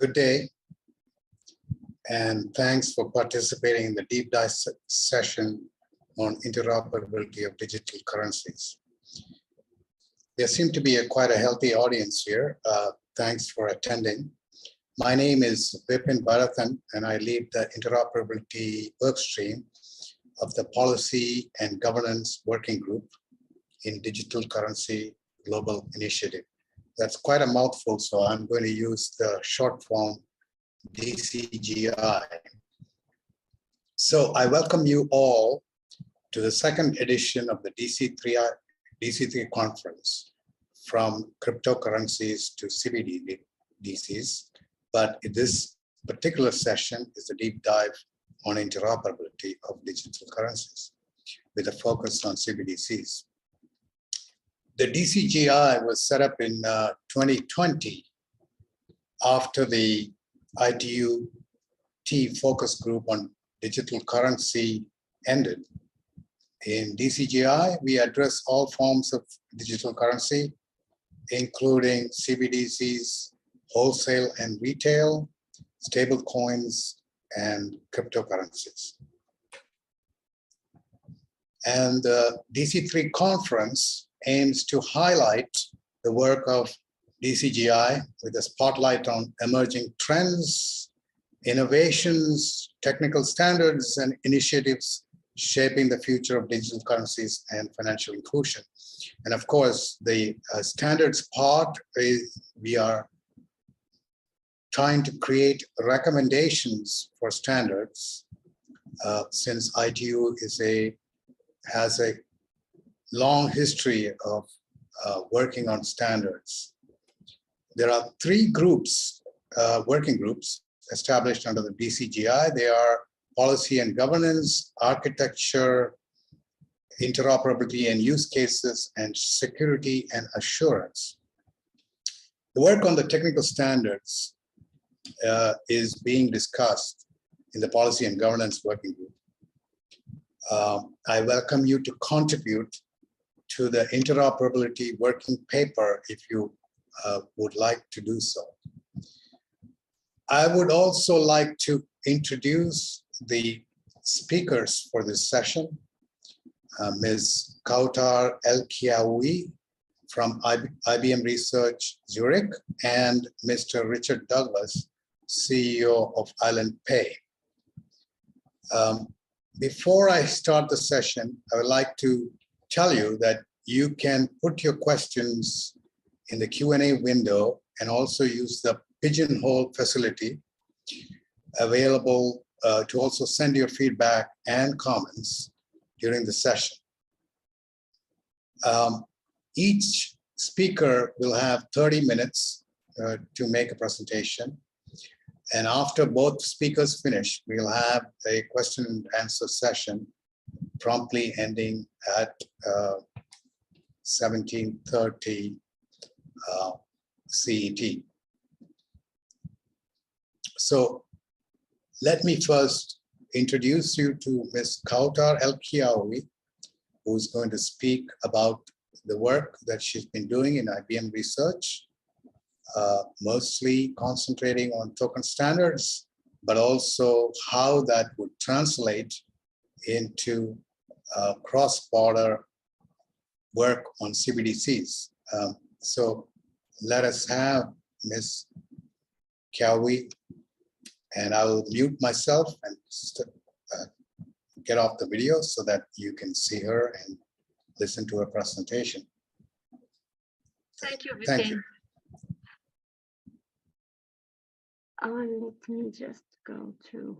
Good day, and thanks for participating in the deep dive session on interoperability of digital currencies. There seems to be quite a healthy audience here. Thanks for attending. My name is Vipin Bharathan, and I lead the interoperability workstream of the Policy and Governance Working Group in Digital Currency Global Initiative. That's quite a mouthful, so I'm going to use the short form DCGI. So I welcome you all to the second edition of the DC3 conference, from cryptocurrencies to CBDCs. But this particular session is a deep dive on interoperability of digital currencies with a focus on CBDCs. The DCGI was set up in 2020 after the ITU-T focus group on digital currency ended. In DCGI, we address all forms of digital currency, including CBDCs, wholesale and retail, stable coins, and cryptocurrencies. And the DC3 conference aims to highlight the work of DCGI with a spotlight on emerging trends, innovations, technical standards, and initiatives shaping the future of digital currencies and financial inclusion. And of course, the standards part is we are trying to create recommendations for standards since ITU has a long history of working on standards. There are three groups, working groups, established under the DCGI. They are policy and governance, architecture, interoperability and use cases, and security and assurance. The work on the technical standards is being discussed in the policy and governance working group. I welcome you to contribute to the interoperability working paper if you would like to do so. I would also like to introduce the speakers for this session. Ms. Kaoutar Elkhiaoui from IBM Research, Zurich, and Mr. Richard Douglas, CEO of IslandPay. Before I start the session, I would like to tell you that you can put your questions in the Q&A window and also use the pigeonhole facility available to also send your feedback and comments during the session. Each speaker will have 30 minutes to make a presentation. And after both speakers finish, we'll have a question and answer session promptly ending at 17:30 CET. So let me first introduce you to Ms. Kaoutar Elkhiaoui, who's going to speak about the work that she's been doing in IBM Research, mostly concentrating on token standards, but also how that would translate into cross-border work on CBDCs. So let us have Ms. Kiaoui, and I will mute myself and get off the video so that you can see her and listen to her presentation. Thank you, Vipin. Thank you. Let me just go to.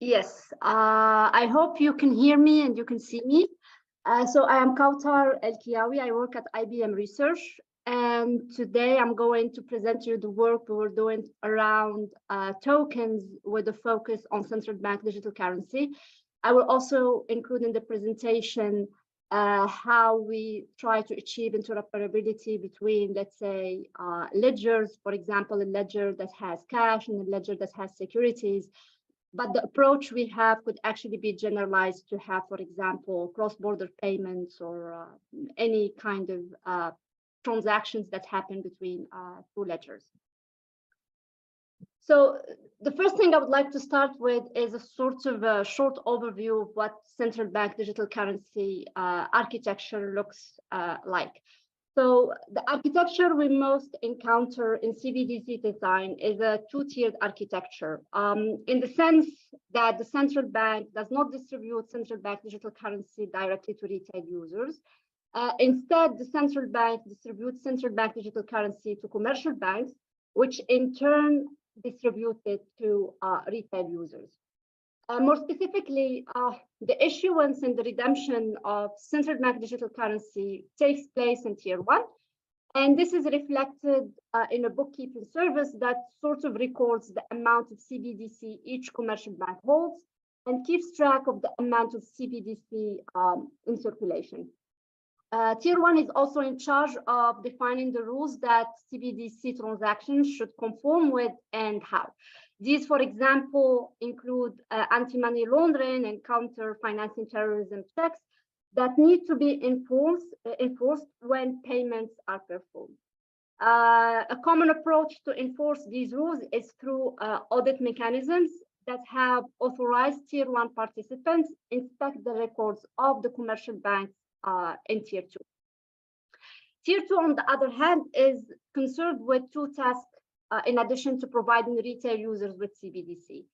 Yes, I hope you can hear me and you can see me. So I am Kaoutar Elkhiaoui. I work at IBM Research, and today I'm going to present you the work we were doing around tokens with a focus on central bank digital currency. I will also include in the presentation how we try to achieve interoperability between, let's say, ledgers, for example, a ledger that has cash and a ledger that has securities. But the approach we have could actually be generalized to have, for example, cross-border payments or any kind of transactions that happen between two ledgers. So the first thing I would like to start with is a sort of a short overview of what central bank digital currency architecture looks like. So the architecture we most encounter in CBDC design is a two-tiered architecture, in the sense that the central bank does not distribute central bank digital currency directly to retail users. Instead, the central bank distributes central bank digital currency to commercial banks, which in turn distribute it to retail users. More specifically, the issuance and the redemption of central bank digital currency takes place in Tier 1. And this is reflected in a bookkeeping service that sort of records the amount of CBDC each commercial bank holds and keeps track of the amount of CBDC in circulation. Tier 1 is also in charge of defining the rules that CBDC transactions should conform with and how. These, for example, include anti-money laundering and counter-financing terrorism checks that need to be enforced when payments are performed. A common approach to enforce these rules is through audit mechanisms that have authorized Tier 1 participants inspect the records of the commercial banks in Tier 2. Tier 2, on the other hand, is concerned with two tasks in addition to providing retail users with CBDC.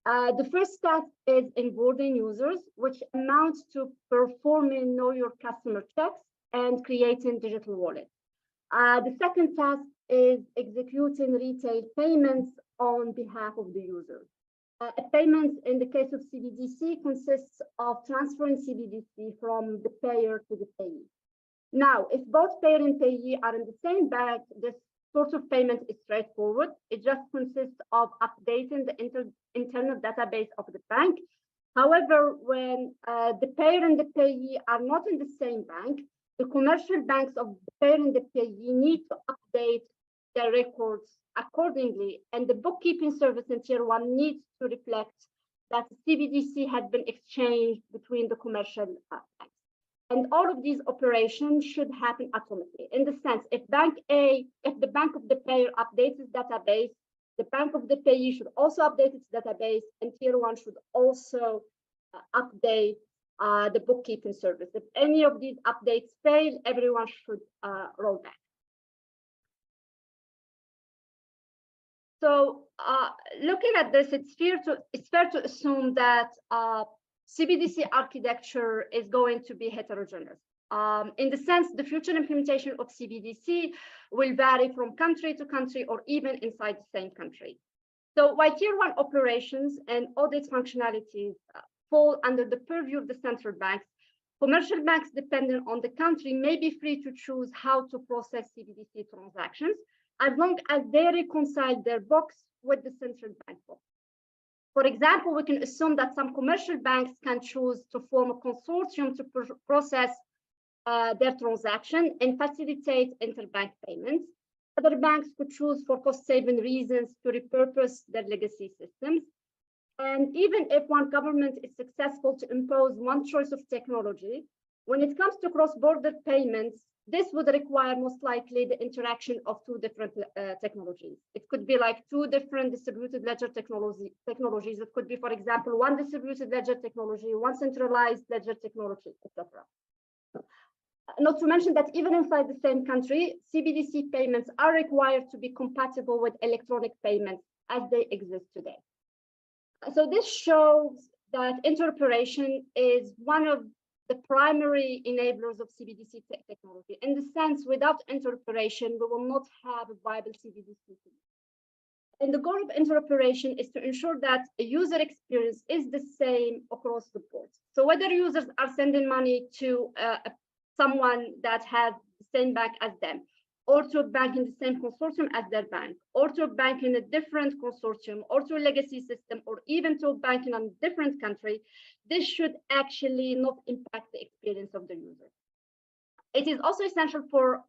The first task is onboarding users, which amounts to performing know your customer checks and creating digital wallets. The second task is executing retail payments on behalf of the user. Payments in the case of CBDC consists of transferring CBDC from the payer to the payee. Now, if both payer and payee are in the same bank, this sort of payment is straightforward. It just consists of updating the internal database of the bank. However, when the payer and the payee are not in the same bank, the commercial banks of the payer and the payee need to update their records accordingly, and the bookkeeping service in Tier 1 needs to reflect that CBDC had been exchanged between the commercial banks. And all of these operations should happen automatically. In the sense, if the bank of the payer updates its database, the bank of the payee should also update its database, and Tier 1 should also update the bookkeeping service. If any of these updates fail, everyone should roll back. So looking at this, it's fair to assume that CBDC architecture is going to be heterogeneous. In the sense, the future implementation of CBDC will vary from country to country or even inside the same country. So while Tier 1 operations and audit functionalities fall under the purview of the central banks, commercial banks dependent on the country may be free to choose how to process CBDC transactions, as long as they reconcile their books with the central bank book. For example, we can assume that some commercial banks can choose to form a consortium to process their transaction and facilitate interbank payments. Other banks could choose for cost-saving reasons to repurpose their legacy systems. And even if one government is successful to impose one choice of technology, when it comes to cross-border payments, this would require most likely the interaction of two different technologies. It could be like two different distributed ledger technologies. It could be, for example, one distributed ledger technology, one centralized ledger technology, etc. Not to mention that even inside the same country, CBDC payments are required to be compatible with electronic payments as they exist today. So this shows that interoperation is one of the primary enablers of CBDC technology. In the sense, without interoperation, we will not have a viable CBDC. And the goal of interoperation is to ensure that a user experience is the same across the board. So whether users are sending money to someone that has the same bank as them, or to a bank in the same consortium as their bank, or to a bank in a different consortium, or to a legacy system, or even to a bank in a different country, this should actually not impact the experience of the user. It is also essential for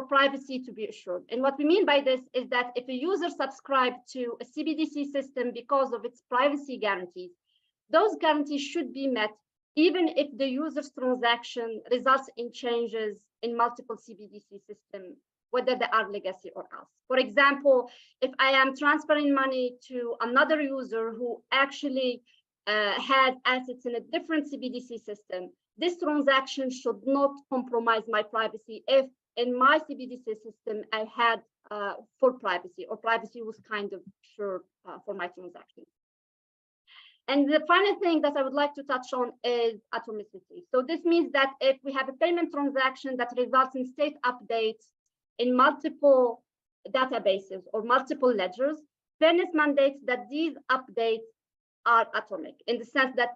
privacy to be assured. And what we mean by this is that if a user subscribes to a CBDC system because of its privacy guarantees, those guarantees should be met even if the user's transaction results in changes in multiple CBDC systems, whether they are legacy or else. For example, if I am transferring money to another user who actually had assets in a different CBDC system, this transaction should not compromise my privacy if in my CBDC system I had full privacy, or privacy was kind of sure for my transaction. And the final thing that I would like to touch on is atomicity. So this means that if we have a payment transaction that results in state updates in multiple databases or multiple ledgers, fairness mandates that these updates are atomic, in the sense that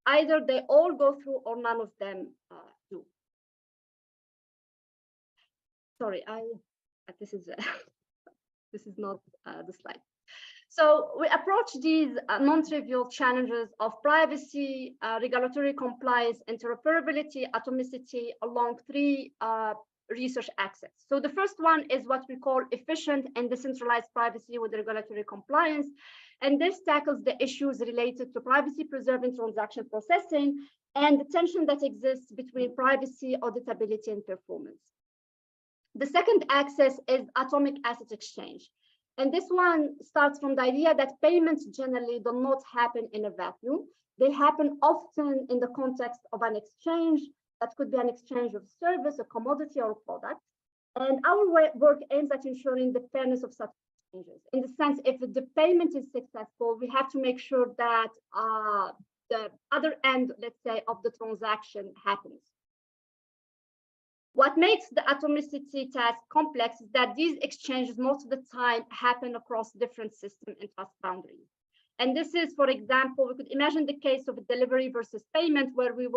either they all go through or none of them do. Sorry, this is this is not the slide. So we approach these non-trivial challenges of privacy, regulatory compliance, interoperability, atomicity along three research axes. So the first one is what we call efficient and decentralized privacy with regulatory compliance. And this tackles the issues related to privacy preserving transaction processing and the tension that exists between privacy, auditability, and performance. The second axis is atomic asset exchange. And this one starts from the idea that payments generally do not happen in a vacuum. They happen often in the context of an exchange. That could be an exchange of service, a commodity, or a product. And our work aims at ensuring the fairness of such exchanges. In the sense, if the payment is successful, we have to make sure that the other end, let's say, of the transaction happens. What makes the atomicity task complex is that these exchanges most of the time happen across different system and trust boundaries. And this is, for example, we could imagine the case of a delivery versus payment, where we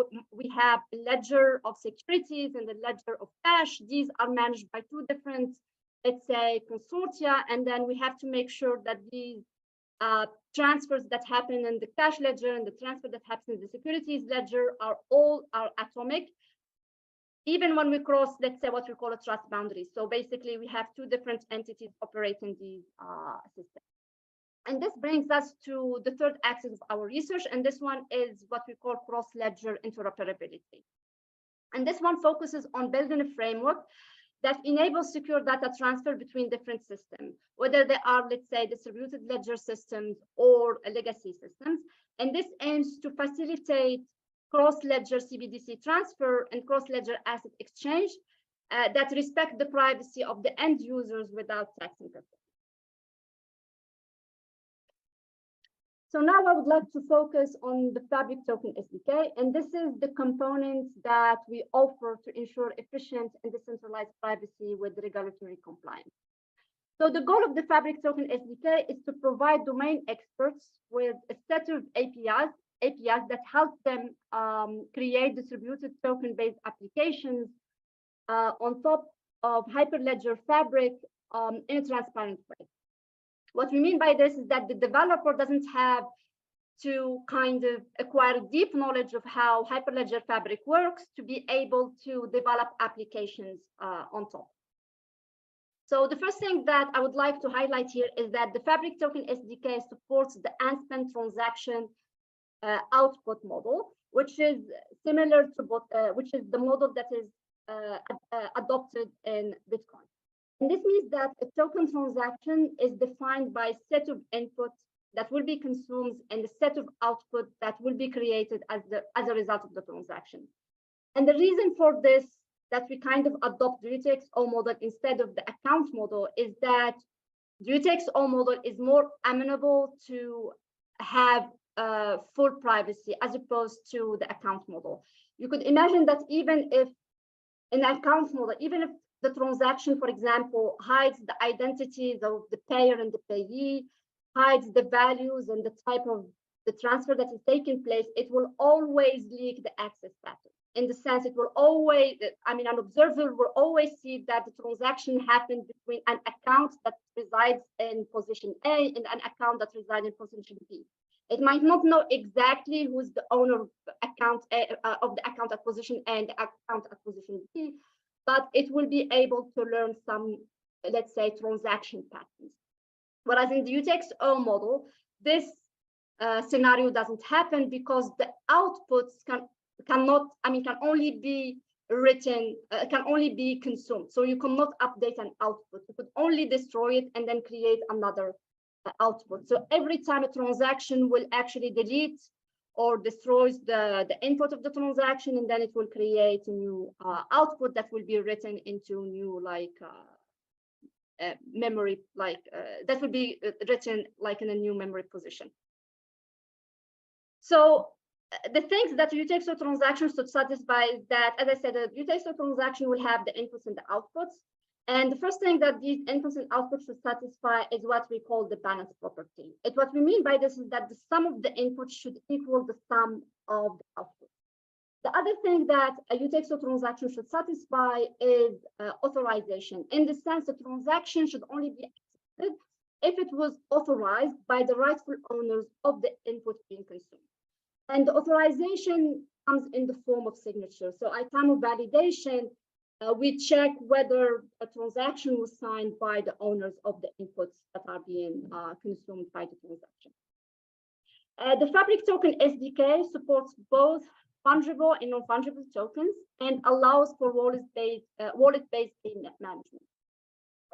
have a ledger of securities and a ledger of cash. These are managed by two different, let's say, consortia, and then we have to make sure that these transfers that happen in the cash ledger and the transfer that happens in the securities ledger are atomic, even when we cross, let's say, what we call a trust boundary. So basically, we have two different entities operating these systems. And this brings us to the third axis of our research, and this one is what we call cross-ledger interoperability. And this one focuses on building a framework that enables secure data transfer between different systems, whether they are, let's say, distributed ledger systems or legacy systems. And this aims to facilitate cross-ledger CBDC transfer and cross-ledger asset exchange that respect the privacy of the end users without taxing them. So now I would like to focus on the Fabric Token SDK, and this is the components that we offer to ensure efficient and decentralized privacy with regulatory compliance. So the goal of the Fabric Token SDK is to provide domain experts with a set of APIs that help them create distributed token-based applications on top of Hyperledger Fabric in a transparent way. What we mean by this is that the developer doesn't have to kind of acquire deep knowledge of how Hyperledger Fabric works to be able to develop applications on top. So the first thing that I would like to highlight here is that the Fabric Token SDK supports the unspent transaction output model, which is similar to which is the model that is adopted in Bitcoin. And this means that a token transaction is defined by a set of inputs that will be consumed and a set of output that will be created as a result of the transaction. And the reason for this, that we kind of adopt the UTXO model instead of the account model, is that the UTXO model is more amenable to have full privacy as opposed to the account model. You could imagine that even if in an account model, even if the transaction, for example, hides the identities of the payer and the payee, hides the values and the type of the transfer that is taking place, it will always leak the access pattern. In the sense, it will always, I mean, an observer will always see that the transaction happened between an account that resides in position A and an account that resides in position B. It might not know exactly who's the owner of the account at position A and the account at position B, but it will be able to learn some, let's say, transaction patterns. Whereas in the UTXO model, this scenario doesn't happen because the outputs can only be written, can only be consumed. So you cannot update an output. You could only destroy it and then create another output. So every time a transaction will actually delete or destroys the input of the transaction, and then it will create a new output that will be written into new memory, that will be written like in a new memory position. So the things that UTXO transactions should satisfy is that, as I said, a UTXO transaction will have the inputs and the outputs. And the first thing that these inputs and outputs should satisfy is what we call the balance property. What we mean by this is that the sum of the inputs should equal the sum of the outputs. The other thing that a UTXO transaction should satisfy is authorization. In the sense, the transaction should only be accepted if it was authorized by the rightful owners of the input being consumed. And the authorization comes in the form of signature. So at time of validation, we check whether a transaction was signed by the owners of the inputs that are being consumed by the transaction. The Fabric Token SDK supports both fungible and non-fungible tokens and allows for wallet-based payment management.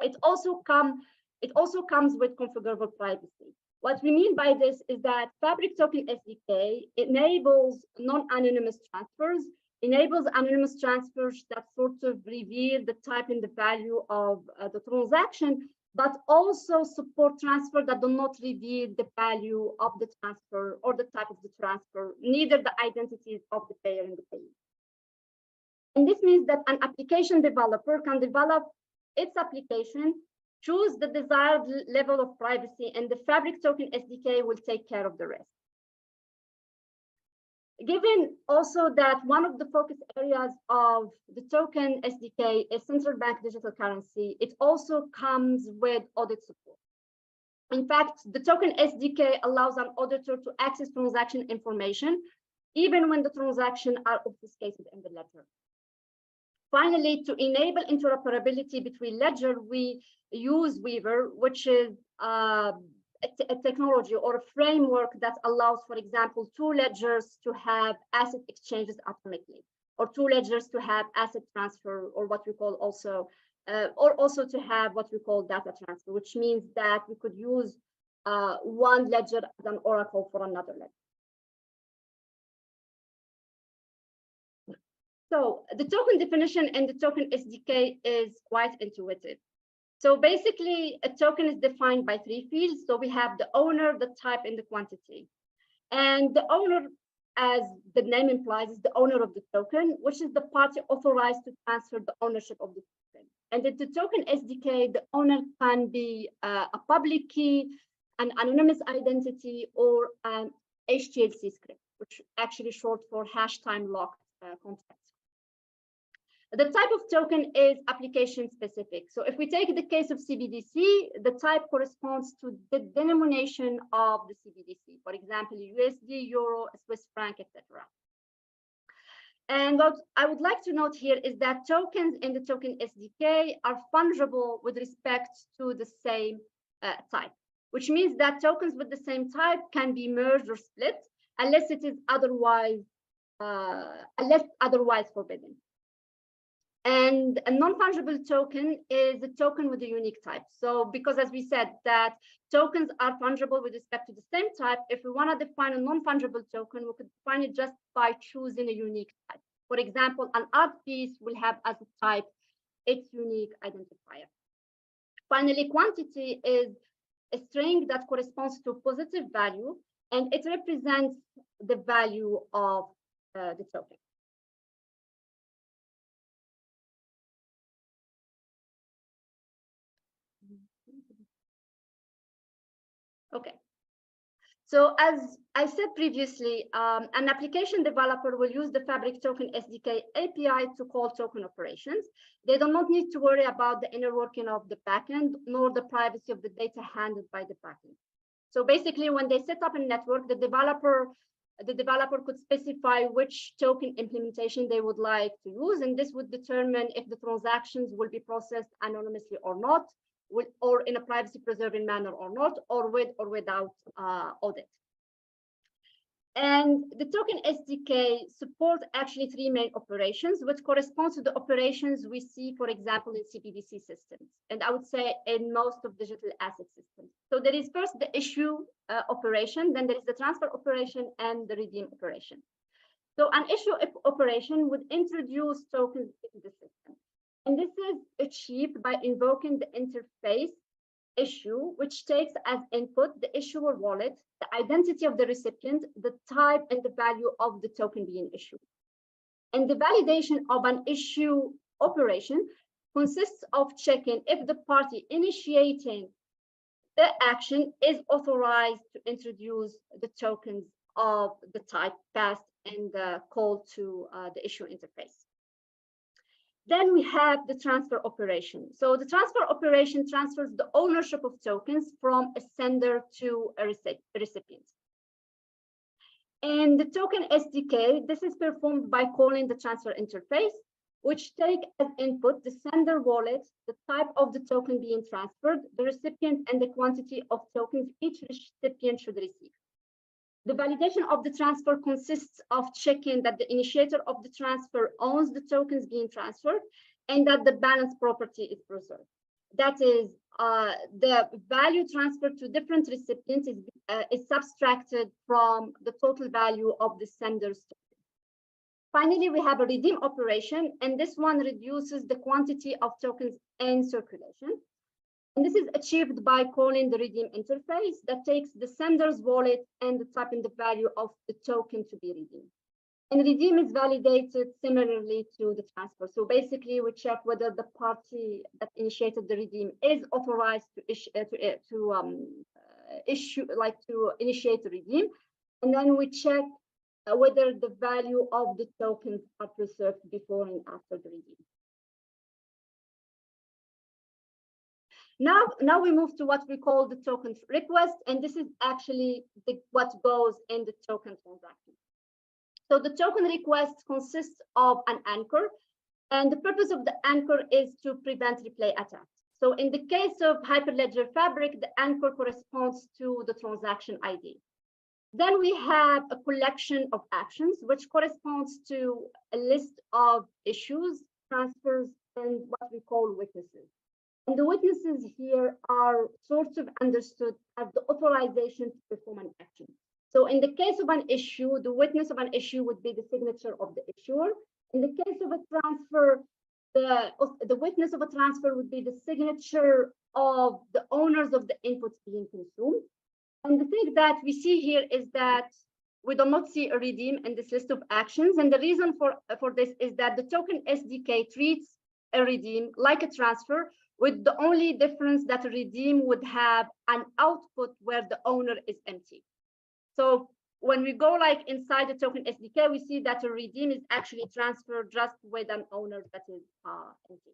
It also comes with configurable privacy. What we mean by this is that Fabric Token SDK enables non-anonymous transfers, enables anonymous transfers that sort of reveal the type and the value of the transaction, but also support transfer that do not reveal the value of the transfer or the type of the transfer, neither the identities of the payer and the payee. And this means that an application developer can develop its application, choose the desired level of privacy, and the Fabric Token SDK will take care of the rest. Given also that one of the focus areas of the token SDK is central bank digital currency, it also comes with audit support. In fact, the token SDK allows an auditor to access transaction information, even when the transactions are obfuscated in the ledger. Finally, to enable interoperability between ledger, we use Weaver, which is a technology or a framework that allows, for example, two ledgers to have asset exchanges automatically, or two ledgers to have asset transfer, or what we call also, or also to have what we call data transfer, which means that we could use one ledger as an oracle for another ledger. So the token definition in the token SDK is quite intuitive. So basically, a token is defined by three fields. So we have the owner, the type, and the quantity. And the owner, as the name implies, is the owner of the token, which is the party authorized to transfer the ownership of the token. And in the token SDK, the owner can be a public key, an anonymous identity, or an HTLC script, which actually short for hash time locked contract. The type of token is application specific. So if we take the case of CBDC, the type corresponds to the denomination of the CBDC, for example, USD, Euro, Swiss franc, etc. And what I would like to note here is that tokens in the token SDK are fungible with respect to the same type, which means that tokens with the same type can be merged or split unless it is otherwise forbidden. And a non-fungible token is a token with a unique type. So because, as we said, that tokens are fungible with respect to the same type, if we want to define a non-fungible token, we could define it just by choosing a unique type. For example, an art piece will have as a type its unique identifier. Finally, quantity is a string that corresponds to a positive value, and it represents the value of the token. Okay. So as I said previously, an application developer will use the Fabric Token SDK API to call token operations. They do not need to worry about the inner working of the backend, nor the privacy of the data handled by the backend. So basically, when they set up a network, the developer could specify which token implementation they would like to use, and this would determine if the transactions will be processed anonymously or not, or in a privacy preserving manner or not, or with or without audit. And the token SDK supports actually three main operations, which corresponds to the operations we see, for example, in CBDC systems, and I would say in most of digital asset systems. So there is first the issue operation, then there is the transfer operation and the redeem operation. So an issue operation would introduce tokens into the system. And this is achieved by invoking the interface issue, which takes as input the issuer wallet, the identity of the recipient, the type, and the value of the token being issued. And the validation of an issue operation consists of checking if the party initiating the action is authorized to introduce the tokens of the type passed in the call to the issue interface. Then we have the transfer operation. So the transfer operation transfers the ownership of tokens from a sender to a recipient. And the token SDK, this is performed by calling the transfer interface, which take as input the sender wallet, the type of the token being transferred, the recipient, and the quantity of tokens each recipient should receive. The validation of the transfer consists of checking that the initiator of the transfer owns the tokens being transferred and that the balance property is preserved. That is, the value transferred to different recipients is subtracted from the total value of the sender's token. Finally, we have a redeem operation, and this one reduces the quantity of tokens in circulation. And this is achieved by calling the redeem interface that takes the sender's wallet and the type and the value of the token to be redeemed. And redeem is validated similarly to the transfer. So basically, we check whether the party that initiated the redeem is authorized to initiate the redeem, and then we check whether the value of the tokens are preserved before and after the redeem. Now we move to what we call the token request, and this is actually what goes in the token transaction. So the token request consists of an anchor, and the purpose of the anchor is to prevent replay attacks. So in the case of Hyperledger Fabric, the anchor corresponds to the transaction ID. Then we have a collection of actions, which corresponds to a list of issues, transfers, and what we call witnesses. And the witnesses here are sort of understood as the authorization to perform an action. So in the case of an issue, the witness of an issue would be the signature of the issuer. In the case of a transfer, the witness of a transfer would be the signature of the owners of the inputs being consumed. And the thing that we see here is that we do not see a redeem in this list of actions. And the reason for this is that the token SDK treats a redeem like a transfer, with the only difference that a redeem would have an output where the owner is empty. So when we go like inside the token SDK, we see that a redeem is actually transferred just with an owner that is empty.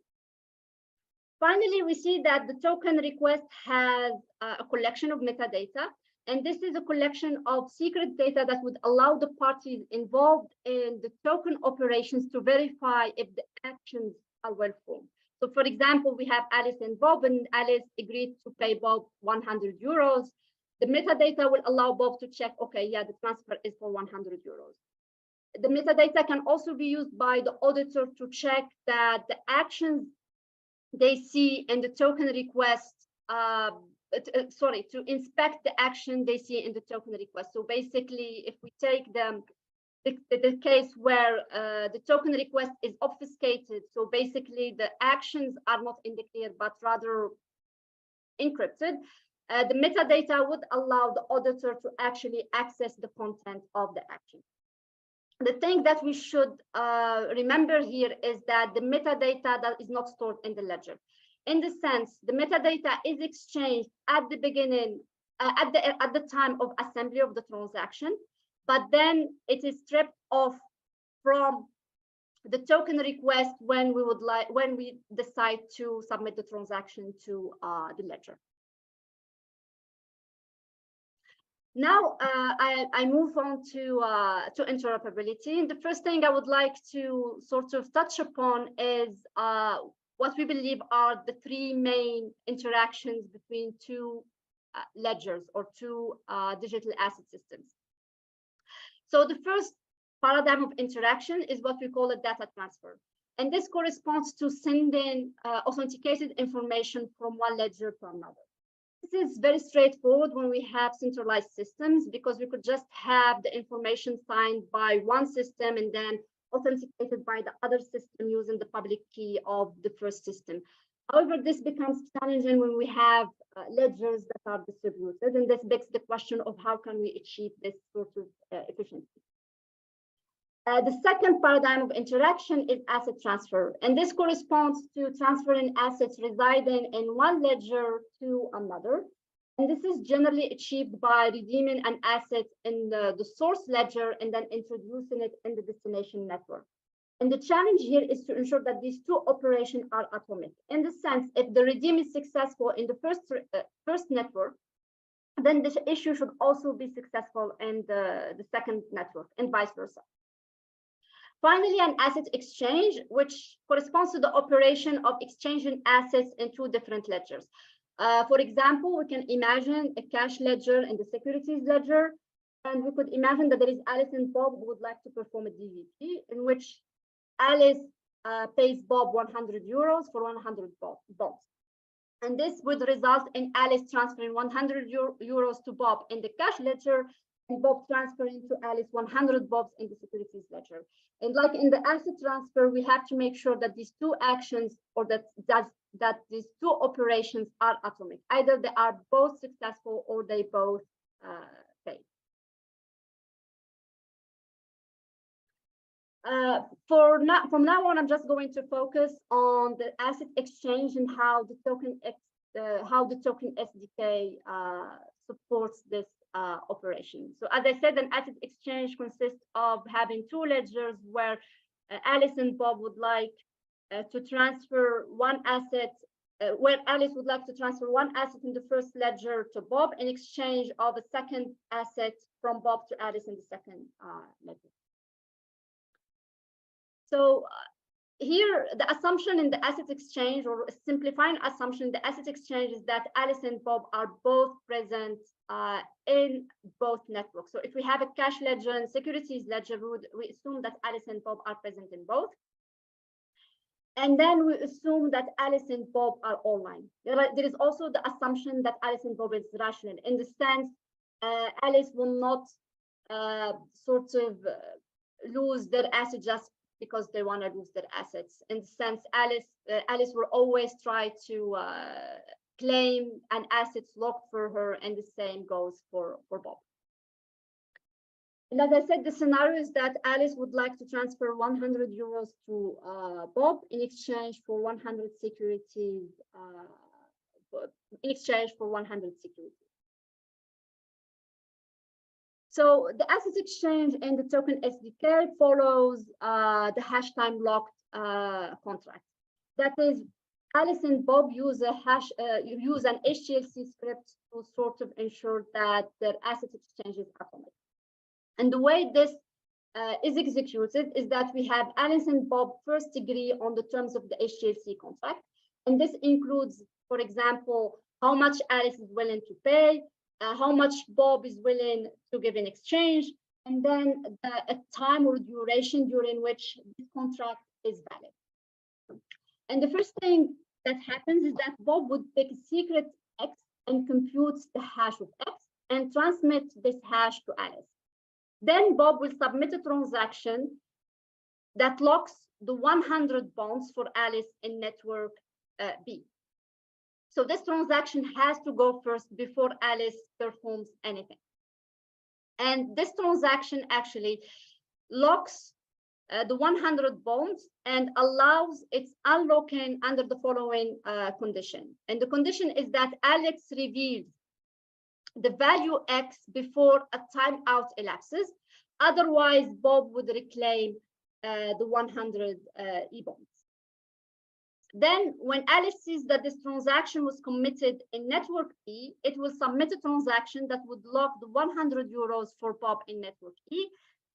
Finally, we see that the token request has a collection of metadata, and this is a collection of secret data that would allow the parties involved in the token operations to verify if the actions are well formed. So for example, we have Alice and Bob, and Alice agreed to pay Bob 100 euros. The metadata will allow Bob to check, okay, yeah, the transfer is for 100 euros. The metadata can also be used by the auditor to check that the actions they see in the token request, to inspect the action they see in the token request. So basically, if we take the case where the token request is obfuscated, so basically the actions are not in the clear, but rather encrypted, the metadata would allow the auditor to actually access the content of the action. The thing that we should remember here is that the metadata that is not stored in the ledger. In the sense, the metadata is exchanged at the beginning, at the time of assembly of the transaction, but then it is stripped off from the token request when we decide to submit the transaction to the ledger. Now I move on to interoperability. And the first thing I would like to sort of touch upon is what we believe are the three main interactions between two ledgers or two digital asset systems. So the first paradigm of interaction is what we call a data transfer. And this corresponds to sending authenticated information from one ledger to another. This is very straightforward when we have centralized systems, because we could just have the information signed by one system and then authenticated by the other system using the public key of the first system. However, this becomes challenging when we have ledgers that are distributed, and this begs the question of how can we achieve this sort of efficiency. The second paradigm of interaction is asset transfer, and this corresponds to transferring assets residing in one ledger to another. And this is generally achieved by redeeming an asset in the source ledger and then introducing it in the destination network. And the challenge here is to ensure that these two operations are atomic. In the sense, if the redeem is successful in the first network, then this issue should also be successful in the second network, and vice versa. Finally, an asset exchange, which corresponds to the operation of exchanging assets in two different ledgers. For example, we can imagine a cash ledger and the securities ledger, and we could imagine that there is Alice and Bob who would like to perform a DVP, in which Alice pays Bob 100 euros for 100 bonds. And this would result in Alice transferring 100 euros to Bob in the cash ledger, and Bob transferring to Alice 100 bobs in the securities ledger. And like in the asset transfer, we have to make sure that these two actions, or that these two operations are atomic. Either they are both successful or they both fail. From now on, I'm just going to focus on the asset exchange and how the token SDK supports this operation. So as I said, an asset exchange consists of having two ledgers where Alice and Bob would like to transfer one asset, where Alice would like to transfer one asset in the first ledger to Bob in exchange of a second asset from Bob to Alice in the second ledger. So here, the assumption in the asset exchange, or a simplifying assumption in the asset exchange, is that Alice and Bob are both present in both networks. So if we have a cash ledger and securities ledger, we assume that Alice and Bob are present in both. And then we assume that Alice and Bob are online. There is also the assumption that Alice and Bob is rational, in the sense Alice will not lose their asset just because they want to lose their assets. In the sense, Alice will always try to claim an asset locked for her, and the same goes for Bob. And as I said, the scenario is that Alice would like to transfer 100 euros to Bob in exchange for 100 securities. So the asset exchange and the token SDK follows the hash time locked contract. That is, Alice and Bob use an HTLC script to sort of ensure that their asset exchange is atomic. And the way this is executed is that we have Alice and Bob first agree on the terms of the HTLC contract. And this includes, for example, how much Alice is willing to pay, how much Bob is willing to give in exchange, and then a time or duration during which this contract is valid. And the first thing that happens is that Bob would pick a secret X and computes the hash of X and transmit this hash to Alice. Then Bob will submit a transaction that locks the 100 bonds for Alice in network B. So this transaction has to go first before Alice performs anything. And this transaction actually locks the 100 bonds and allows its unlocking under the following condition. And the condition is that Alex reveals the value X before a timeout elapses. Otherwise, Bob would reclaim the 100 E-bonds. Then, when Alice sees that this transaction was committed in network E, it will submit a transaction that would lock the 100 euros for Bob in network E.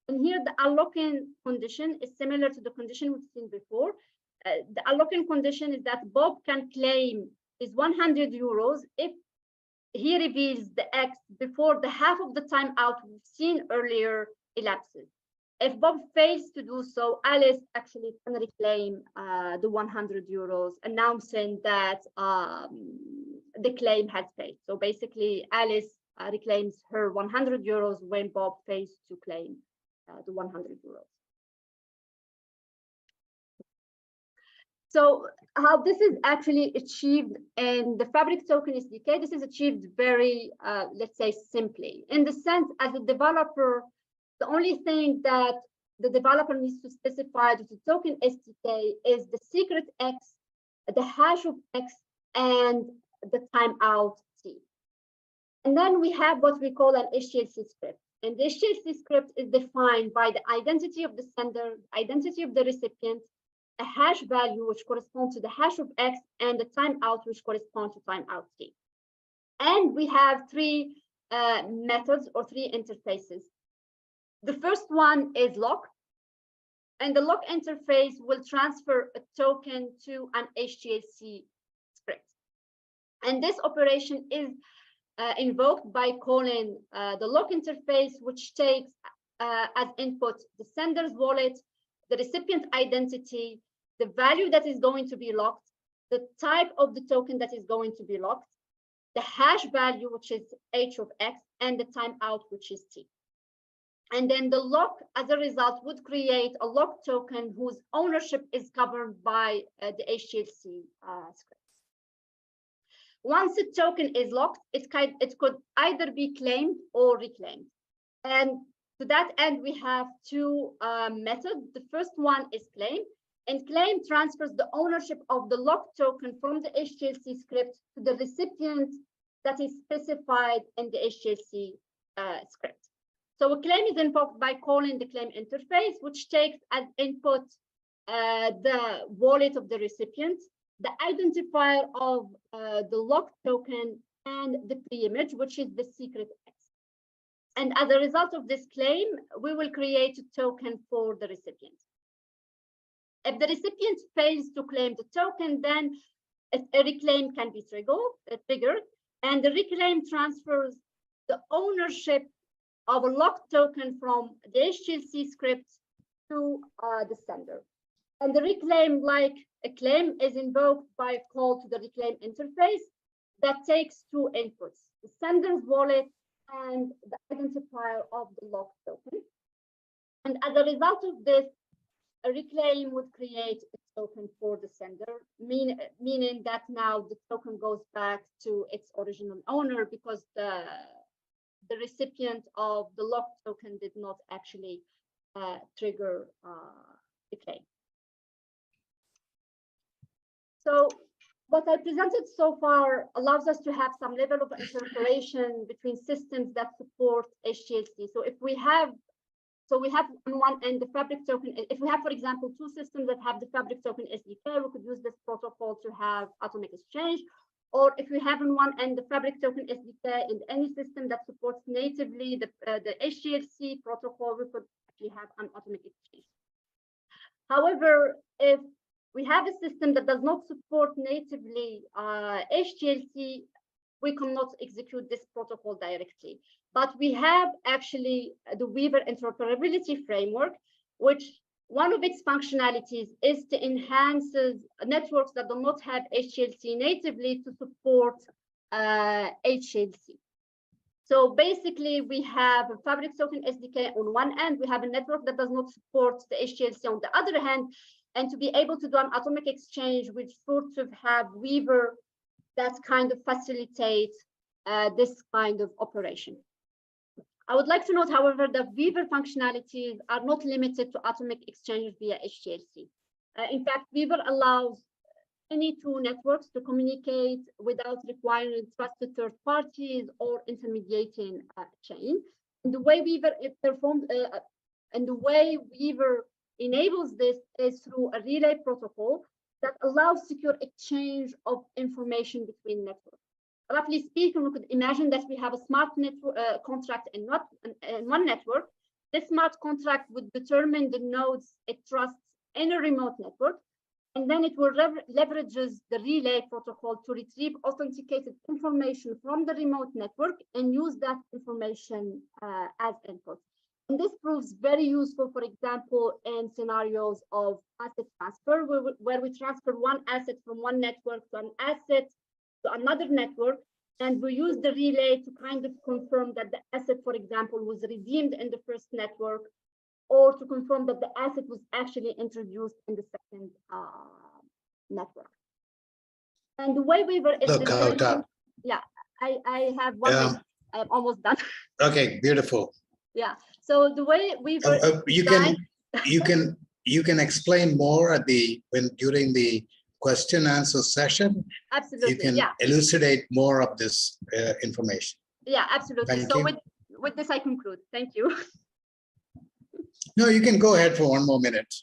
And here, the unlocking condition is similar to the condition we've seen before. The unlocking condition is that Bob can claim his 100 euros if he reveals the X before the half of the timeout we've seen earlier elapses. If Bob fails to do so, Alice actually can reclaim the 100 euros, announcing that the claim has failed. So basically, Alice reclaims her 100 euros when Bob fails to claim the 100 euros. So how this is actually achieved in the Fabric Token SDK, this is achieved very, let's say, simply. In the sense, as a developer, the only thing that the developer needs to specify to the token SDK is the secret X, the hash of X, and the timeout T. And then we have what we call an HTLC script. And the HTLC script is defined by the identity of the sender, identity of the recipient, a hash value which corresponds to the hash of X, and the timeout which corresponds to timeout T. And we have three methods or three interfaces. The first one is lock, and the lock interface will transfer a token to an HTLC script. And this operation is invoked by calling the lock interface, which takes as input the sender's wallet, the recipient identity, the value that is going to be locked, the type of the token that is going to be locked, the hash value, which is H of X, and the timeout, which is T. And then the lock, as a result, would create a lock token whose ownership is governed by the HTLC scripts. Once a token is locked, it could either be claimed or reclaimed. And to that end, we have two methods. The first one is claim, and claim transfers the ownership of the locked token from the HTLC script to the recipient that is specified in the HTLC script. So a claim is invoked by calling the claim interface, which takes as input the wallet of the recipient, the identifier of the locked token, and the pre-image, which is the secret X. And as a result of this claim, we will create a token for the recipient. If the recipient fails to claim the token, then a reclaim can be triggered, and the reclaim transfers the ownership of a locked token from the HTLC script to the sender. And the reclaim, like a claim, is invoked by a call to the reclaim interface that takes two inputs, the sender's wallet and the identifier of the locked token. And as a result of this, a reclaim would create a token for the sender, meaning that now the token goes back to its original owner, because the recipient of the locked token did not actually trigger the claim. So what I presented so far allows us to have some level of interpolation between systems that support HTLC. So if we have, we have on one end the Fabric token. If we have, for example, two systems that have the Fabric token SDK, we could use this protocol to have atomic exchange. Or if we have on one end the Fabric token SDK in any system that supports natively the HTLC protocol, we could actually have an atomic exchange. However, if we have a system that does not support natively HTLC, we cannot execute this protocol directly. But we have actually the Weaver interoperability framework, which one of its functionalities is to enhance networks that do not have HTLC natively to support HTLC. So basically, we have a Fabric token SDK on one end, we have a network that does not support the HTLC on the other hand, and to be able to do an atomic exchange, which sort of have Weaver that kind of facilitates this kind of operation. I would like to note, however, that Weaver functionalities are not limited to atomic exchanges via HTLC. In fact, Weaver allows any two networks to communicate without requiring trusted third parties or intermediating chain. And the way Weaver enables this is through a relay protocol that allows secure exchange of information between networks. Roughly speaking, we could imagine that we have a smart network contract in one network. This smart contract would determine the nodes it trusts in a remote network, and then it will leverages the relay protocol to retrieve authenticated information from the remote network and use that information as input. And this proves very useful, for example, in scenarios of asset transfer, where we transfer one asset from one network to an asset to another network, and we use the relay to kind of confirm that the asset, for example, was redeemed in the first network, or to confirm that the asset was actually introduced in the second network. And the way Weaver is designed, yeah, I have one minute. I am almost done. Okay, beautiful. Yeah. So the way Weaver you can explain more at during the question answer session. Absolutely. You can elucidate more of this information. Yeah, absolutely. Thank so you. With this, I conclude. Thank you. No, you can go ahead for one more minute.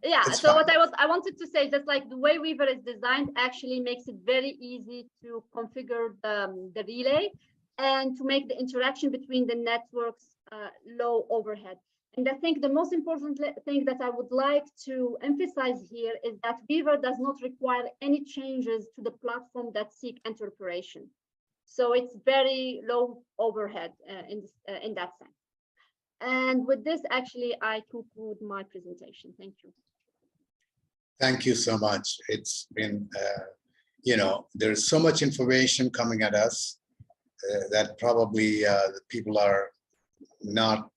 Yeah. It's so fine. what I wanted to say, just like the way Weaver is designed, actually makes it very easy to configure the relay and to make the interaction between the networks low overhead. And I think the most important thing that I would like to emphasize here is that Weaver does not require any changes to the platform that seek interoperation. So it's very low overhead in that sense. And with this, actually, I conclude my presentation. Thank you. Thank you so much. It's been, there's so much information coming at us that probably the people are not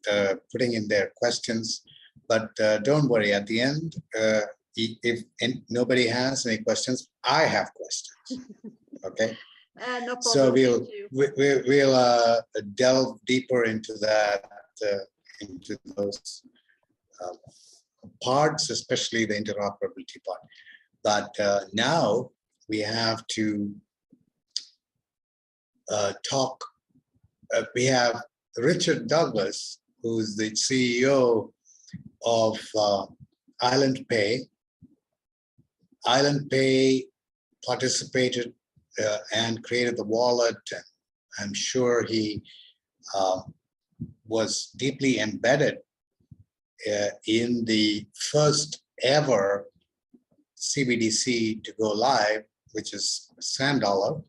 putting in their questions, but don't worry, at the end, if nobody has any questions, I have questions, okay? No problem. So we'll delve deeper into that, into those parts, especially the interoperability part. But now we have to talk, we have Richard Douglas, who's the CEO of IslandPay. IslandPay participated and created the wallet. And I'm sure he was deeply embedded in the first ever CBDC to go live, which is Sand Dollar.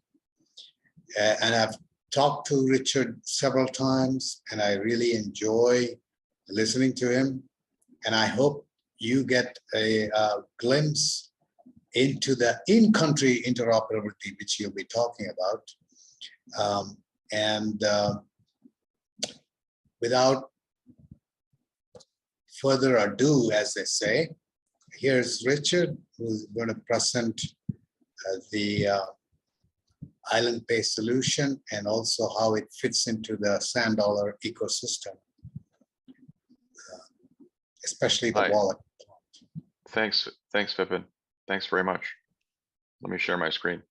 And I've talked to Richard several times, and I really enjoy listening to him. And I hope you get a glimpse into the in-country interoperability, which you'll be talking about. Without further ado, as they say, here's Richard, who's going to present the IslandPay solution and also how it fits into the Sand Dollar ecosystem, especially the wallet. Thanks, Vipin. Thanks very much. Let me share my screen.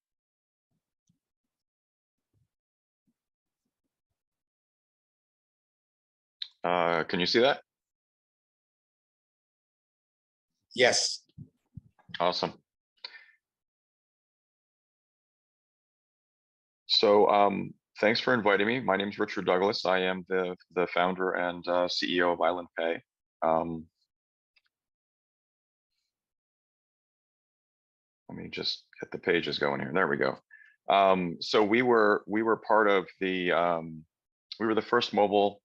Can you see that? Yes. Awesome. So thanks for inviting me. My name is Richard Douglas. I am the founder and CEO of IslandPay. Let me just get the pages going here. There we go. So we were part of the we were the first mobile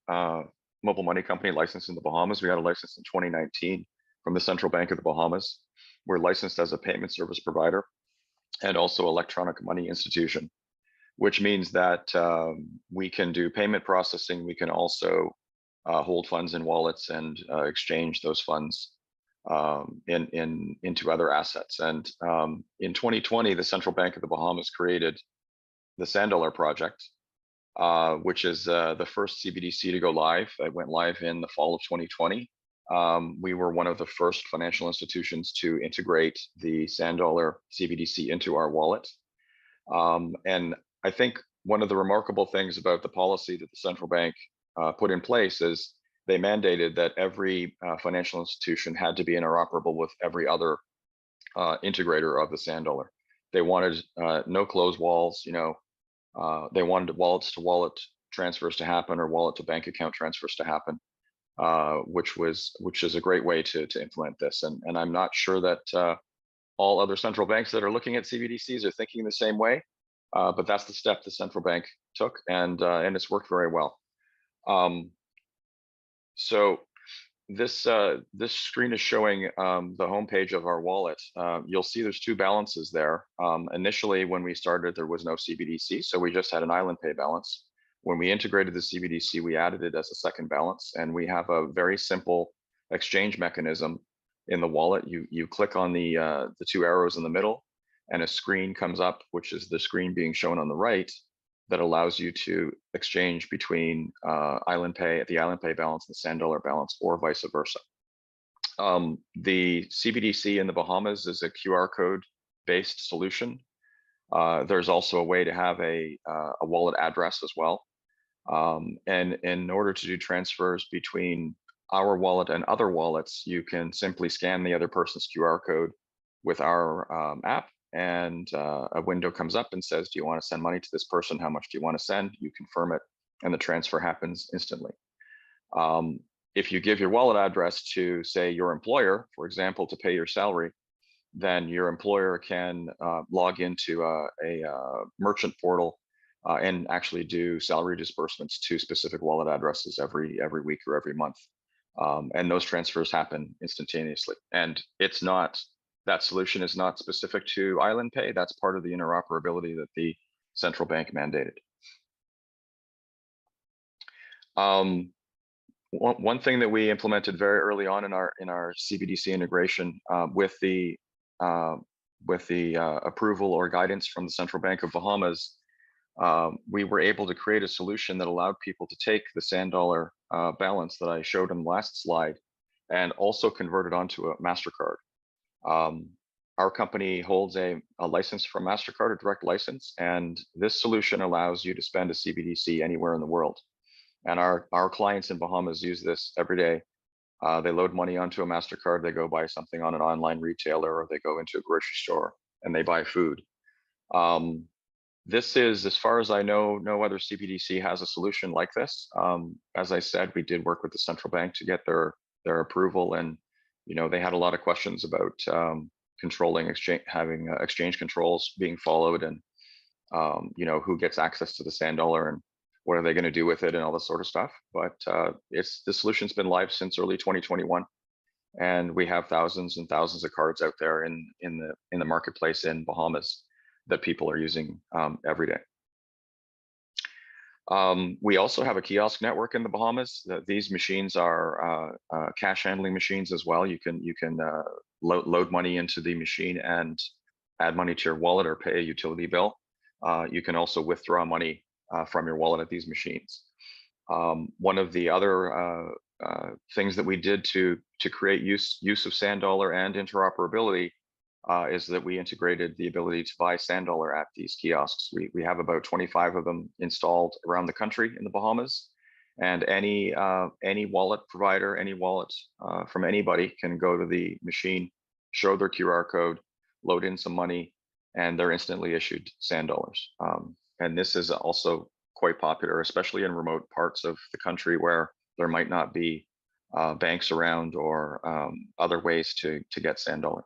money company licensed in the Bahamas. We got a license in 2019 from the Central Bank of the Bahamas. We're licensed as a payment service provider and also electronic money institution, which means that we can do payment processing. We can also hold funds in wallets and exchange those funds into other assets. And in 2020, the Central Bank of the Bahamas created the Sand Dollar project, which is the first CBDC to go live. It went live in the fall of 2020. We were one of the first financial institutions to integrate the Sand Dollar CBDC into our wallet. And I think one of the remarkable things about the policy that the central bank put in place is they mandated that every financial institution had to be interoperable with every other integrator of the Sand Dollar. They wanted no closed walls, they wanted wallets to wallet transfers to happen or wallet to bank account transfers to happen, which is a great way to implement this. And I'm not sure that all other central banks that are looking at CBDCs are thinking the same way, but that's the step the central bank took, and it's worked very well. So this screen is showing the homepage of our wallet. You'll see there's two balances there. Initially, when we started, there was no CBDC, so we just had an IslandPay balance. When we integrated the CBDC, we added it as a second balance, and we have a very simple exchange mechanism in the wallet. You click on the two arrows in the middle, and a screen comes up, which is the screen being shown on the right, that allows you to exchange between the IslandPay balance and the Sand Dollar balance, or vice versa. The CBDC in the Bahamas is a QR code based solution. There's also a way to have a wallet address as well. And in order to do transfers between our wallet and other wallets, you can simply scan the other person's QR code with our app, and a window comes up and says, do you want to send money to this person? How much do you want to send? You confirm it, and the transfer happens instantly. If you give your wallet address to, say, your employer, for example, to pay your salary, then your employer can log into a merchant portal and actually do salary disbursements to specific wallet addresses every week or every month. And those transfers happen instantaneously. And it's not, that solution is not specific to IslandPay. That's part of the interoperability that the central bank mandated. One thing that we implemented very early on in our CBDC integration with the approval or guidance from the Central Bank of Bahamas, we were able to create a solution that allowed people to take the Sand Dollar balance that I showed on the last slide and also convert it onto a MasterCard. Our company holds a license from MasterCard, a direct license, and this solution allows you to spend a CBDC anywhere in the world. And our clients in Bahamas use this every day. They load money onto a MasterCard, they go buy something on an online retailer, or they go into a grocery store and they buy food. This is, as far as I know, no other CBDC has a solution like this. As I said, we did work with the central bank to get their approval, and they had a lot of questions about controlling exchange, having exchange controls being followed, and who gets access to the Sand Dollar and what are they going to do with it and all this sort of stuff. But the solution's been live since early 2021, and we have thousands and thousands of cards out there in the marketplace in Bahamas that people are using every day. We also have a kiosk network in the Bahamas. These machines are cash handling machines as well. You can load money into the machine and add money to your wallet or pay a utility bill. You can also withdraw money from your wallet at these machines. One of the other things that we did to create use of Sand Dollar and interoperability is that we integrated the ability to buy Sand Dollar at these kiosks. We have about 25 of them installed around the country in the Bahamas, and any wallet provider, any wallet from anybody can go to the machine, show their QR code, load in some money, and they're instantly issued Sand Dollars. And this is also quite popular, especially in remote parts of the country where there might not be banks around or other ways to get Sand Dollar.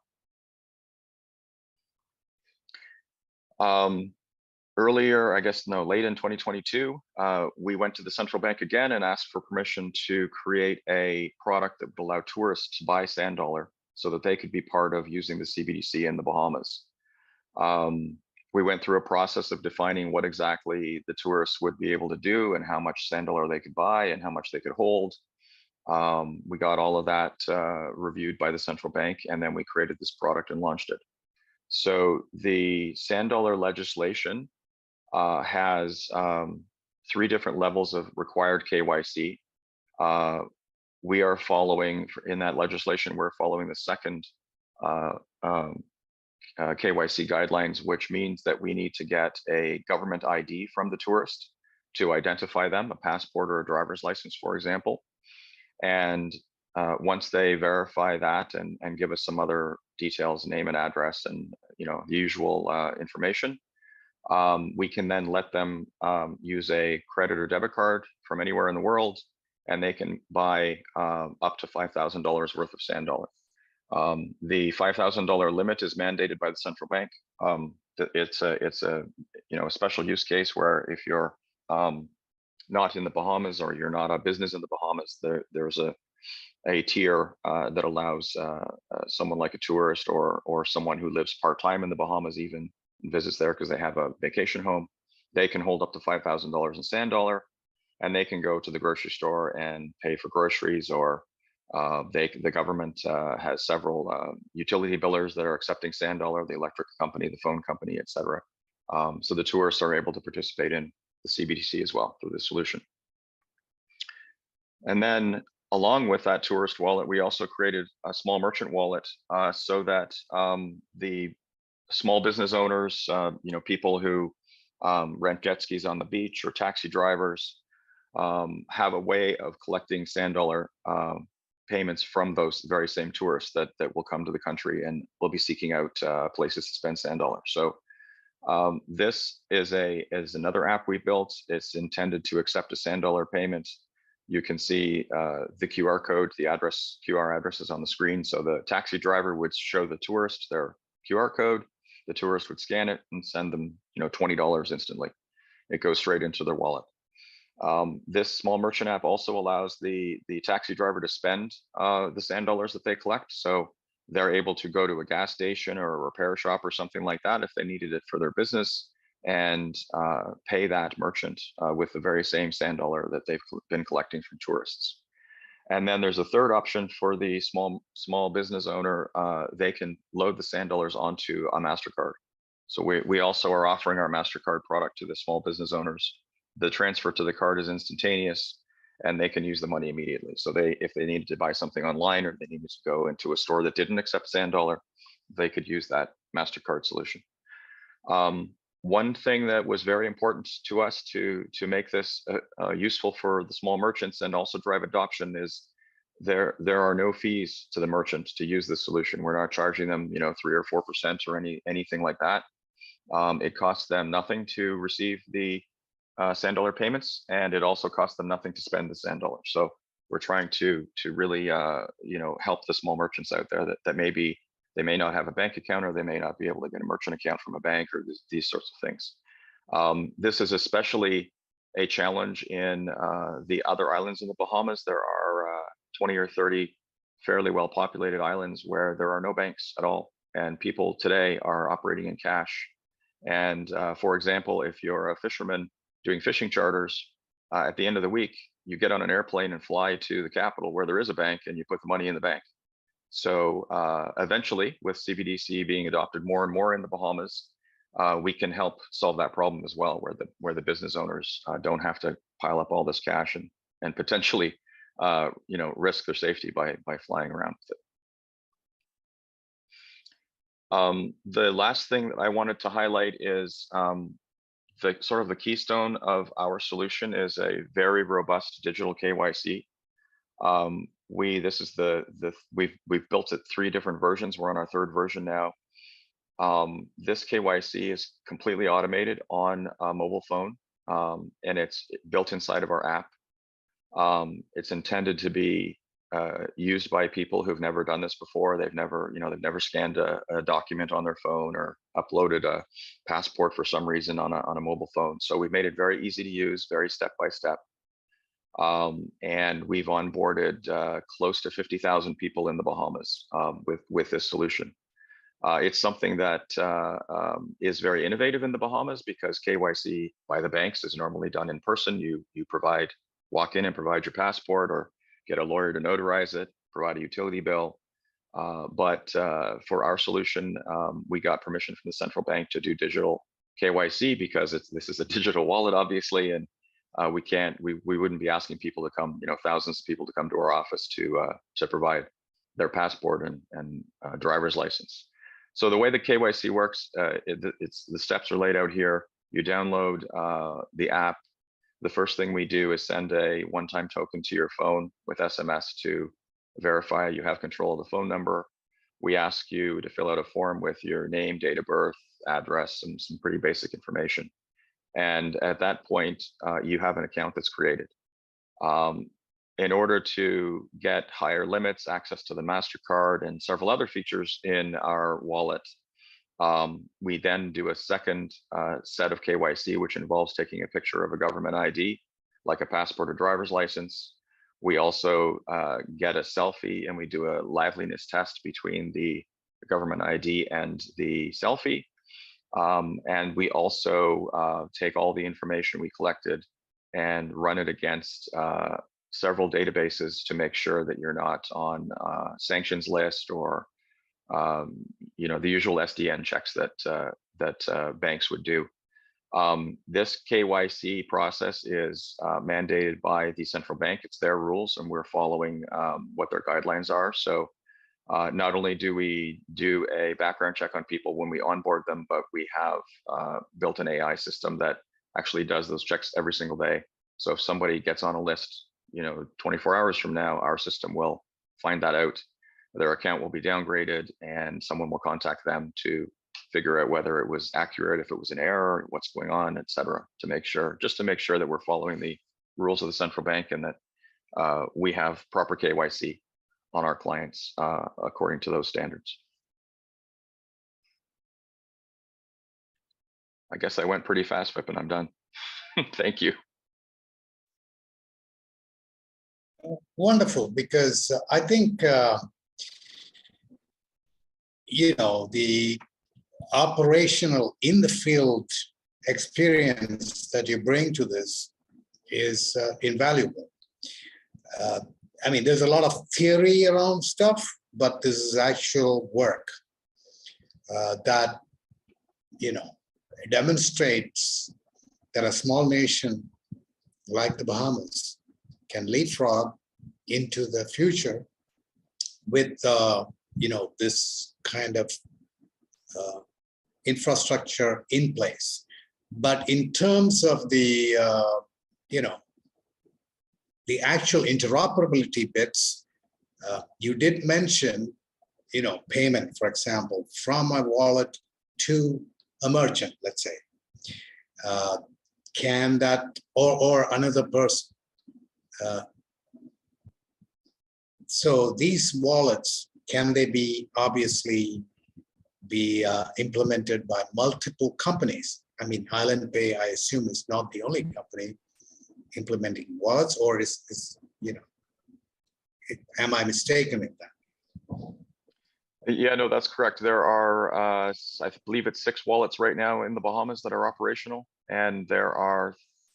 Earlier, late in 2022, we went to the central bank again and asked for permission to create a product that would allow tourists to buy Sand Dollar so that they could be part of using the CBDC in the Bahamas. We went through a process of defining what exactly the tourists would be able to do and how much Sand Dollar they could buy and how much they could hold. We got all of that reviewed by the central bank, and then we created this product and launched it. So the Sand Dollar legislation has 3 different levels of required KYC. We are following, in that legislation, we're following the second KYC guidelines, which means that we need to get a government ID from the tourist to identify them, a passport or a driver's license, for example. And once they verify that and give us some other details, name and address, and the usual information, we can then let them use a credit or debit card from anywhere in the world, and they can buy up to $5,000 worth of Sand Dollar. The $5,000 limit is mandated by the central bank. It's a special use case where if you're not in the Bahamas or you're not a business in the Bahamas, there's a tier that allows someone like a tourist or someone who lives part-time in the Bahamas even visits there because they have a vacation home. They can hold up to $5,000 in sand dollar, and they can go to the grocery store and pay for groceries, or the government has several utility billers that are accepting sand dollar, the electric company, the phone company, etc. So the tourists are able to participate in the CBDC as well through this solution. And then along with that tourist wallet, we also created a small merchant wallet so that the small business owners, people who rent jet skis on the beach or taxi drivers have a way of collecting sand dollar payments from those very same tourists that will come to the country and will be seeking out places to spend sand dollar. So this is another app we built. It's intended to accept a sand dollar payment. You can see the QR code, the QR address is on the screen. So the taxi driver would show the tourist their QR code. The tourist would scan it and send them, $20 instantly. It goes straight into their wallet. This small merchant app also allows the taxi driver to spend the sand dollars that they collect. So they're able to go to a gas station or a repair shop or something like that if they needed it for their business, and pay that merchant with the very same sand dollar that they've been collecting from tourists. And then there's a third option for the small business owner. They can load the sand dollars onto a MasterCard. So we also are offering our MasterCard product to the small business owners. The transfer to the card is instantaneous, and they can use the money immediately. So if they needed to buy something online or they needed to go into a store that didn't accept sand dollar, they could use that MasterCard solution. One thing that was very important to us to make this useful for the small merchants and also drive adoption is there are no fees to the merchants to use this solution. We're not charging them 3 or 4% or anything like that. It costs them nothing to receive the sand dollar payments, and it also costs them nothing to spend the sand dollar. So we're trying to really help the small merchants out there that maybe they may not have a bank account, or they may not be able to get a merchant account from a bank, or these sorts of things. This is especially a challenge in the other islands in the Bahamas. There are 20 or 30 fairly well-populated islands where there are no banks at all, and people today are operating in cash. And for example, if you're a fisherman doing fishing charters, at the end of the week, you get on an airplane and fly to the capital where there is a bank, and you put the money in the bank. So eventually, with CBDC being adopted more and more in the Bahamas, we can help solve that problem as well, where the business owners don't have to pile up all this cash and potentially risk their safety by flying around with it. The last thing that I wanted to highlight is the keystone of our solution is a very robust digital KYC. We've built it 3 different versions. We're on our 3rd version now. This KYC is completely automated on a mobile phone, and it's built inside of our app. It's intended to be used by people who've never done this before. They've never scanned a document on their phone or uploaded a passport for some reason on a mobile phone. So we've made it very easy to use, very step-by-step. And we've onboarded close to 50,000 people in the Bahamas with this solution. It's something that is very innovative in the Bahamas, because KYC by the banks is normally done in person. You walk in and provide your passport, or get a lawyer to notarize it, provide a utility bill. But for our solution, we got permission from the central bank to do digital KYC, because this is a digital wallet, obviously, and we wouldn't be asking people to come, thousands of people to come to our office to provide their passport and driver's license. So the way the KYC works, the steps are laid out here. You download the app. The first thing we do is send a one-time token to your phone with SMS to verify you have control of the phone number. We ask you to fill out a form with your name, date of birth, address, and some pretty basic information. And at that point, you have an account that's created. In order to get higher limits, access to the MasterCard, and several other features in our wallet, we then do a second set of KYC, which involves taking a picture of a government ID like a passport or driver's license. We also get a selfie and we do a liveliness test between the government ID and the selfie. And we also take all the information we collected and run it against several databases to make sure that you're not on sanctions list or you know, the usual SDN checks that banks would do. This KYC process is mandated by the central bank. It's their rules, and we're following what their guidelines are. So not only do we do a background check on people when we onboard them, but we have built an AI system that actually does those checks every single day. So if somebody gets on a list, you know, 24 hours from now, our system will find that out. Their account will be downgraded, and someone will contact them to figure out whether it was accurate, if it was an error, what's going on, et cetera, to make sure, just to make sure that we're following the rules of the central bank and that we have proper KYC on our clients according to those standards. I guess I went pretty fast, Vipin. I'm done. Thank you. Wonderful, because I think, you know, the operational in the field experience that you bring to this is invaluable. I mean, there's a lot of theory around stuff, but this is actual work that, you know, demonstrates that a small nation like the Bahamas can leapfrog into the future with, you know, this kind of infrastructure in place. But in terms of the, you know, the actual interoperability bits, you did mention, you know, payment, for example, from a wallet to a merchant, let's say. Can that, or another person. So these wallets, can they be obviously be implemented by multiple companies? I mean, IslandPay, I assume, is not the only company implementing wallets, or is you know, am I mistaken in that? Yeah, no, that's correct. There are, I believe it's 6 wallets right now in the Bahamas that are operational, and there are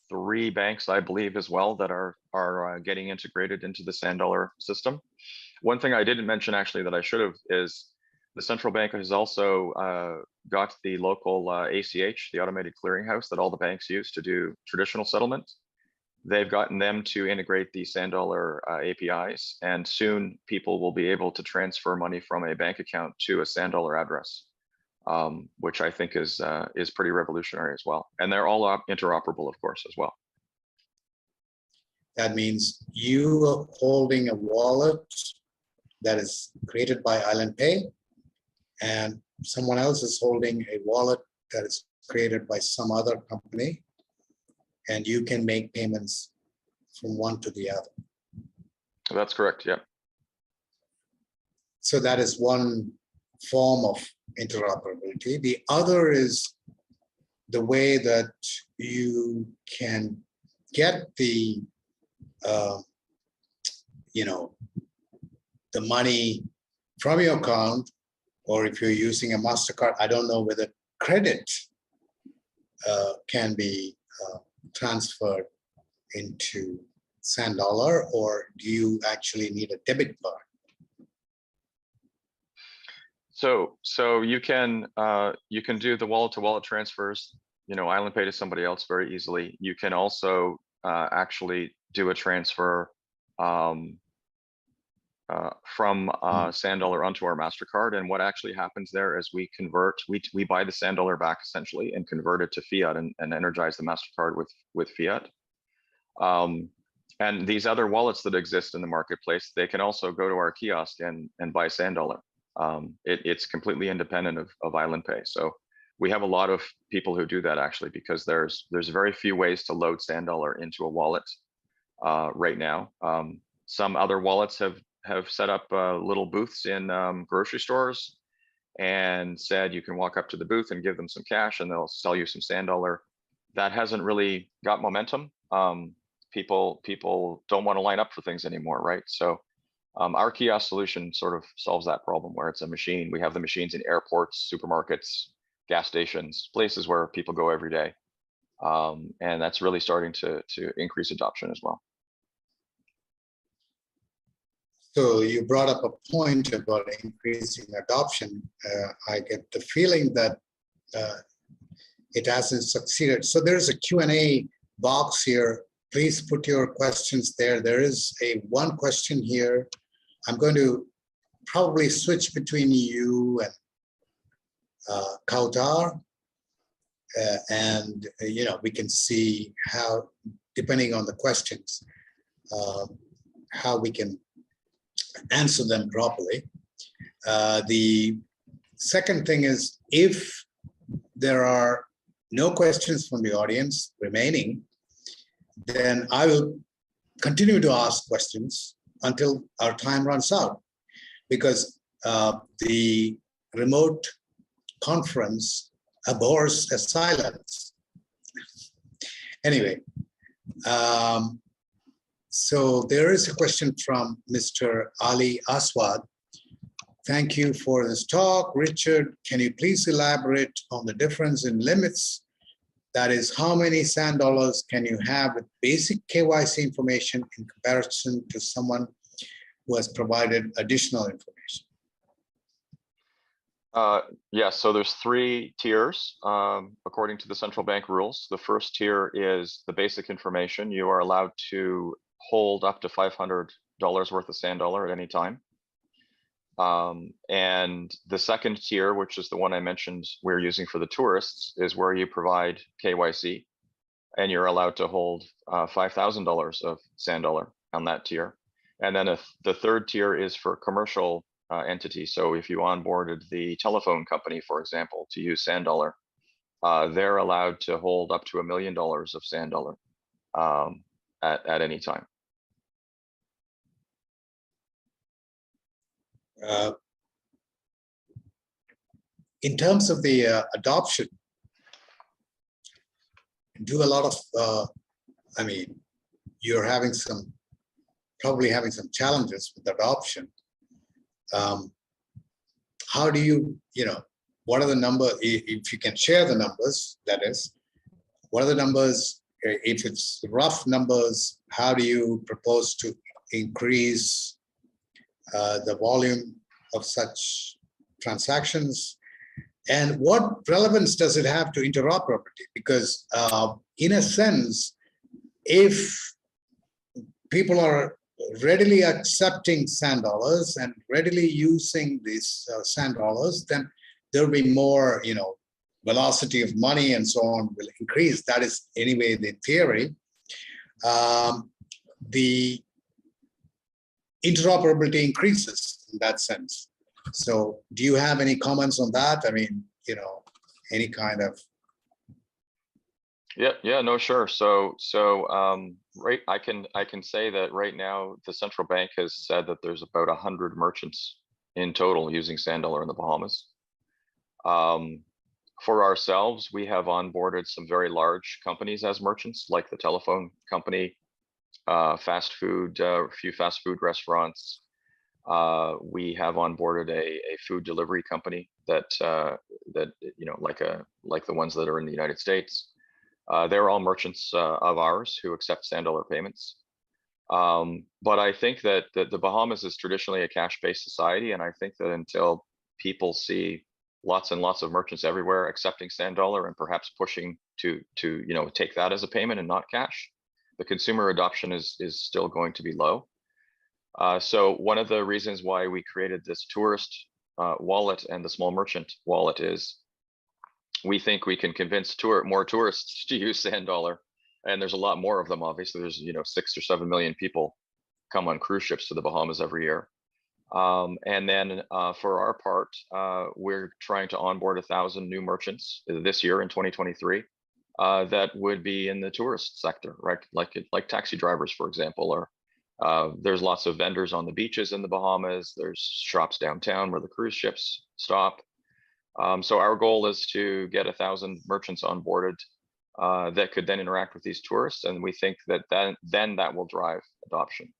3 banks, I believe, as well, that are getting integrated into the Sand Dollar system. One thing I didn't mention, actually, that I should have, is the central bank has also got the local ACH, the automated clearinghouse that all the banks use to do traditional settlement. They've gotten them to integrate the Sand Dollar APIs, and soon people will be able to transfer money from a bank account to a Sand Dollar address, which I think is pretty revolutionary as well. And they're all interoperable, of course, as well. That means you are holding a wallet that is created by IslandPay, and someone else is holding a wallet that is created by some other company, and you can make payments from one to the other. That's correct, yeah. So that is one form of interoperability. The other is the way that you can get the, you know, the money from your account, or if you're using a MasterCard, I don't know whether credit can be transferred into Sand Dollar, or do you actually need a debit card? So you can do the wallet-to-wallet transfers, you know, IslandPay to somebody else very easily. You can also actually do a transfer from Sand Dollar onto our MasterCard. And what actually happens there is we convert, we buy the Sand Dollar back essentially and convert it to fiat and energize the MasterCard with fiat. And these other wallets that exist in the marketplace, they can also go to our kiosk and buy Sand Dollar. It's completely independent of IslandPay. So we have a lot of people who do that actually, because there's very few ways to load Sand Dollar into a wallet right now. Some other wallets have set up little booths in grocery stores and said you can walk up to the booth and give them some cash and they'll sell you some Sand Dollar. That hasn't really got momentum. people don't want to line up for things anymore, right? So our kiosk solution sort of solves that problem where it's a machine. We have the machines in airports, supermarkets, gas stations, places where people go every day. And that's really starting to increase adoption as well. So you brought up a point about increasing adoption. I get the feeling that it hasn't succeeded. So there's a Q&A box here. Please put your questions there. There is one question here. I'm going to probably switch between you and Kaoutar. And we can see how, depending on the questions, how we can answer them properly. The second thing is, if there are no questions from the audience remaining, then I will continue to ask questions until our time runs out, because the remote conference abhors a silence. Anyway, so there is a question from Mr. Ali Aswad. Thank you for this talk. Richard, can you please elaborate on the difference in limits? That is, how many sand dollars can you have with basic KYC information in comparison to someone who has provided additional information? Yes, so there's 3 tiers according to the central bank rules. The first tier is the basic information. You are allowed to hold up to $500 worth of sand dollar at any time. And the second tier, which is the one I mentioned we're using for the tourists, is where you provide KYC, and you're allowed to hold $5,000 of sand dollar on that tier. And then the third tier is for commercial entities. So if you onboarded the telephone company, for example, to use sand dollar, they're allowed to hold up to $1 million of sand dollar at any time. In terms of the adoption, do a lot of, I mean, you're having probably having some challenges with adoption. How do you, what are the numbers, if you can share the numbers, that is, what are the numbers, if it's rough numbers, how do you propose to increase the volume of such transactions? And what relevance does it have to interoperability? Because in a sense, if people are readily accepting sand dollars and readily using these sand dollars, then there'll be more, velocity of money and so on will increase. That is anyway the theory. The interoperability increases in that sense. So do you have any comments on that? I mean, any kind of. Yeah, no, sure. So right, I can say that right now the central bank has said that there's about 100 merchants in total using sand dollar in the Bahamas. For ourselves, we have onboarded some very large companies as merchants, like the telephone company, fast food, a few fast food restaurants. We have onboarded a food delivery company that like the ones that are in the United States. They're all merchants of ours who accept sand dollar payments. But I think that the Bahamas is traditionally a cash-based society, and I think that until people see lots and lots of merchants everywhere accepting sand dollar and perhaps pushing to take that as a payment and not cash, the consumer adoption is still going to be low. So one of the reasons why we created this tourist wallet and the small merchant wallet is we think we can convince more tourists to use sand dollar, and there's a lot more of them. Obviously, there's 6 or 7 million people come on cruise ships to the Bahamas every year. And then for our part, we're trying to onboard 1,000 new merchants this year in 2023 that would be in the tourist sector, right? Like taxi drivers, for example, or there's lots of vendors on the beaches in the Bahamas. There's shops downtown where the cruise ships stop. So our goal is to get 1,000 merchants onboarded that could then interact with these tourists, and we think that then that will drive adoption.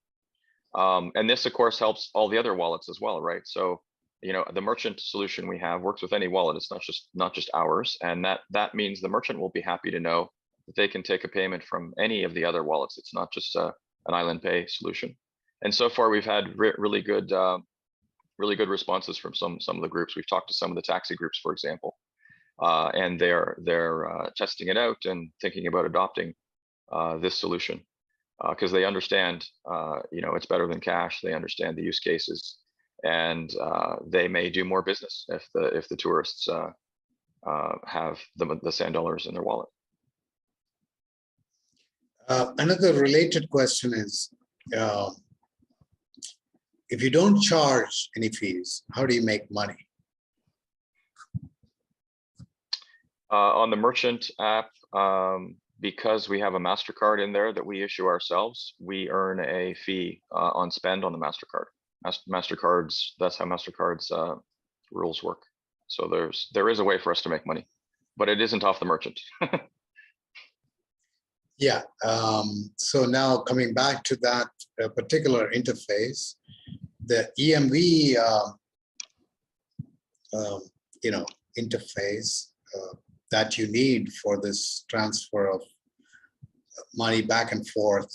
And this, of course, helps all the other wallets as well, right? So, you know, the merchant solution we have works with any wallet. It's not just ours, and that means the merchant will be happy to know that they can take a payment from any of the other wallets. It's not just an IslandPay solution. And so far, we've had really good responses from some of the groups. We've talked to some of the taxi groups, for example, and they're testing it out and thinking about adopting this solution because they understand, you know, it's better than cash. They understand the use cases, and they may do more business if the tourists have the sand dollars in their wallet. Another related question is, if you don't charge any fees, how do you make money? On the merchant app, because we have a MasterCard in there that we issue ourselves, we earn a fee on spend on the MasterCard. MasterCard's, that's how MasterCard's rules work. So there is a way for us to make money, but it isn't off the merchant. Yeah, so now coming back to that particular interface, the EMV, you know, interface that you need for this transfer of money back and forth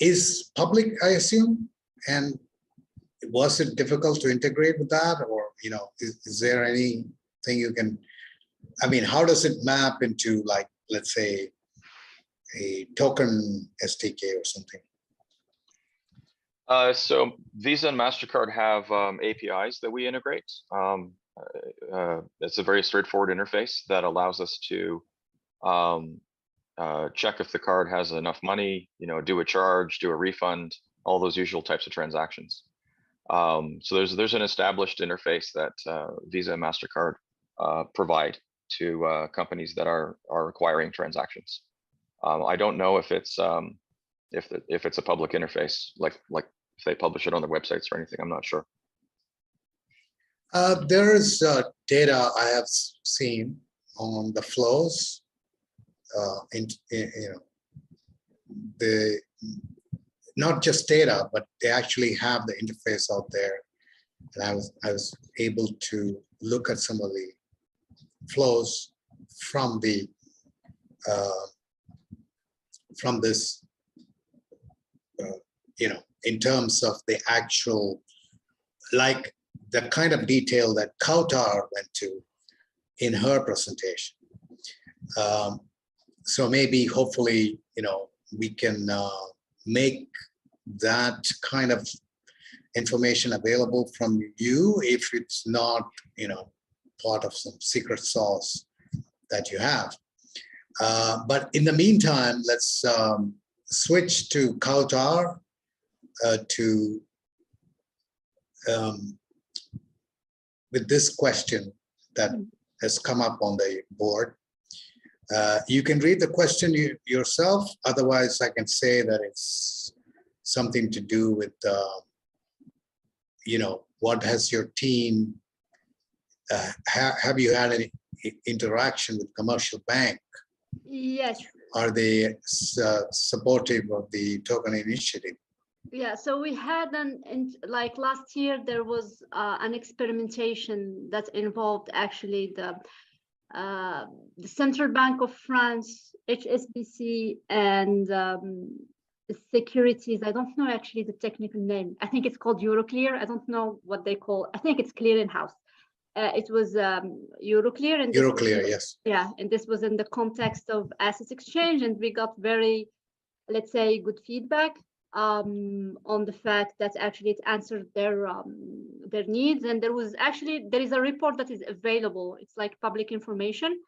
is public, I assume. And was it difficult to integrate with that, or you know, is there anything you can? I mean, how does it map into, like, let's say, a token SDK or something? So Visa and MasterCard have APIs that we integrate. It's a very straightforward interface that allows us to check if the card has enough money, you know, do a charge, do a refund, all those usual types of transactions. So there's an established interface that Visa and MasterCard provide to companies that are acquiring transactions. I don't know if it's a public interface, like if they publish it on their websites or anything. I'm not sure. There is data I have seen on the flows. You know, not just data, but they actually have the interface out there, and I was able to look at some of the flows from the from this, you know, in terms of the actual, like the kind of detail that Kaoutar went to in her presentation. So maybe, hopefully, you know, we can make that kind of information available from you if it's not, you know, part of some secret sauce that you have. But in the meantime, let's switch to Kaoutar with this question that has come up on the board. You can read the question yourself. Otherwise, I can say that it's something to do with, you know, what has your team, have you had any interaction with commercial bank? Yes. Are they supportive of the token initiative? Yeah, so we had like last year, there was an experimentation that involved actually the Central Bank of France, HSBC, and securities. I don't know actually the technical name. I think it's called Euroclear. I don't know what they call. I think it's clearinghouse. It was Euroclear. And Euroclear, yes. Yeah, and this was in the context of asset exchange, and we got very, let's say, good feedback on the fact that actually it answered their needs. And there is a report that is available. It's like public information.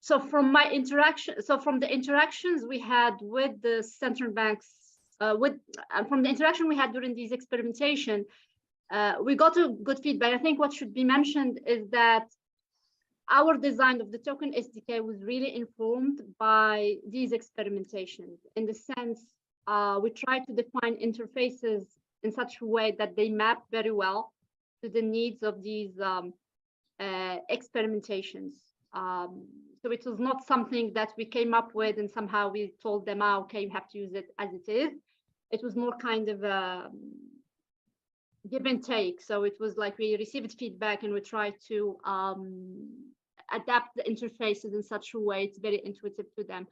So from the interactions we had with the central banks, from the interaction we had during these experimentation, we got a good feedback. I think what should be mentioned is that our design of the token SDK was really informed by these experimentations, in the sense we tried to define interfaces in such a way that they map very well to the needs of these experimentations. So it was not something that we came up with and somehow we told them, okay, you have to use it as it is. It was more kind of give and take. So it was like we received feedback and we tried to adapt the interfaces in such a way it's very intuitive to them.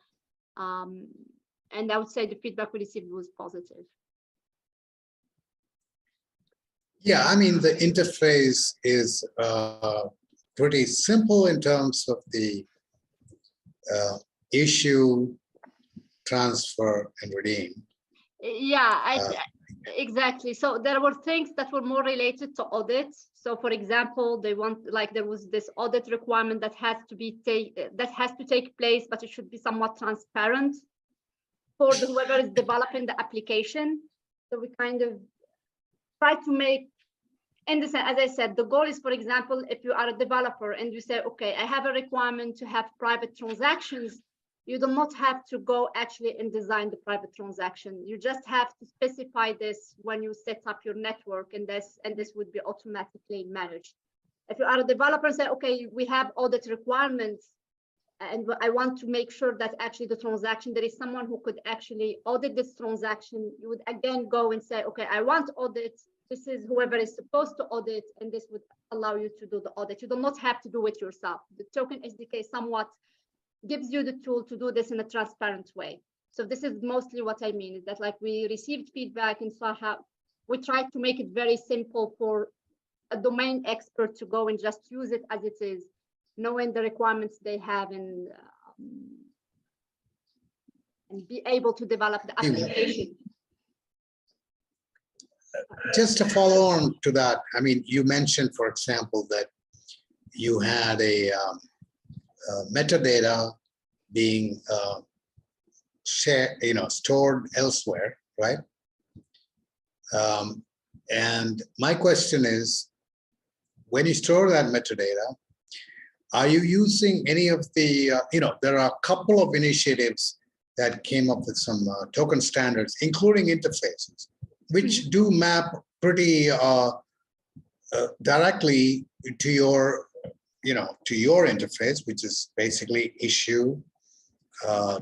And I would say the feedback we received was positive. Yeah, I mean, the interface is pretty simple in terms of the issue, transfer, and redeem. Yeah, exactly. So there were things that were more related to audits. So for example, they want, like, there was this audit requirement that has to take place, but it should be somewhat transparent for whoever is developing the application. So we kind of try to make, in the sense, as I said, the goal is, for example, if you are a developer and you say, okay, I have a requirement to have private transactions, you do not have to go actually and design the private transaction. You just have to specify this when you set up your network, and this would be automatically managed. If you are a developer and say, okay, we have audit requirements, and I want to make sure that actually the transaction, there is someone who could actually audit this transaction, you would again go and say, okay, I want audit. This is whoever is supposed to audit, and this would allow you to do the audit. You do not have to do it yourself. The token SDK somewhat gives you the tool to do this in a transparent way. So this is mostly what I mean, is that like we received feedback and saw how we tried to make it very simple for a domain expert to go and just use it as it is, knowing the requirements they have, and be able to develop the application. Just to follow on to that, I mean, you mentioned, for example, that you had a metadata being shared, stored elsewhere, right? And my question is, when you store that metadata, are you using any of the, there are a couple of initiatives that came up with some token standards, including interfaces, which do map pretty directly to your, to your interface, which is basically issue,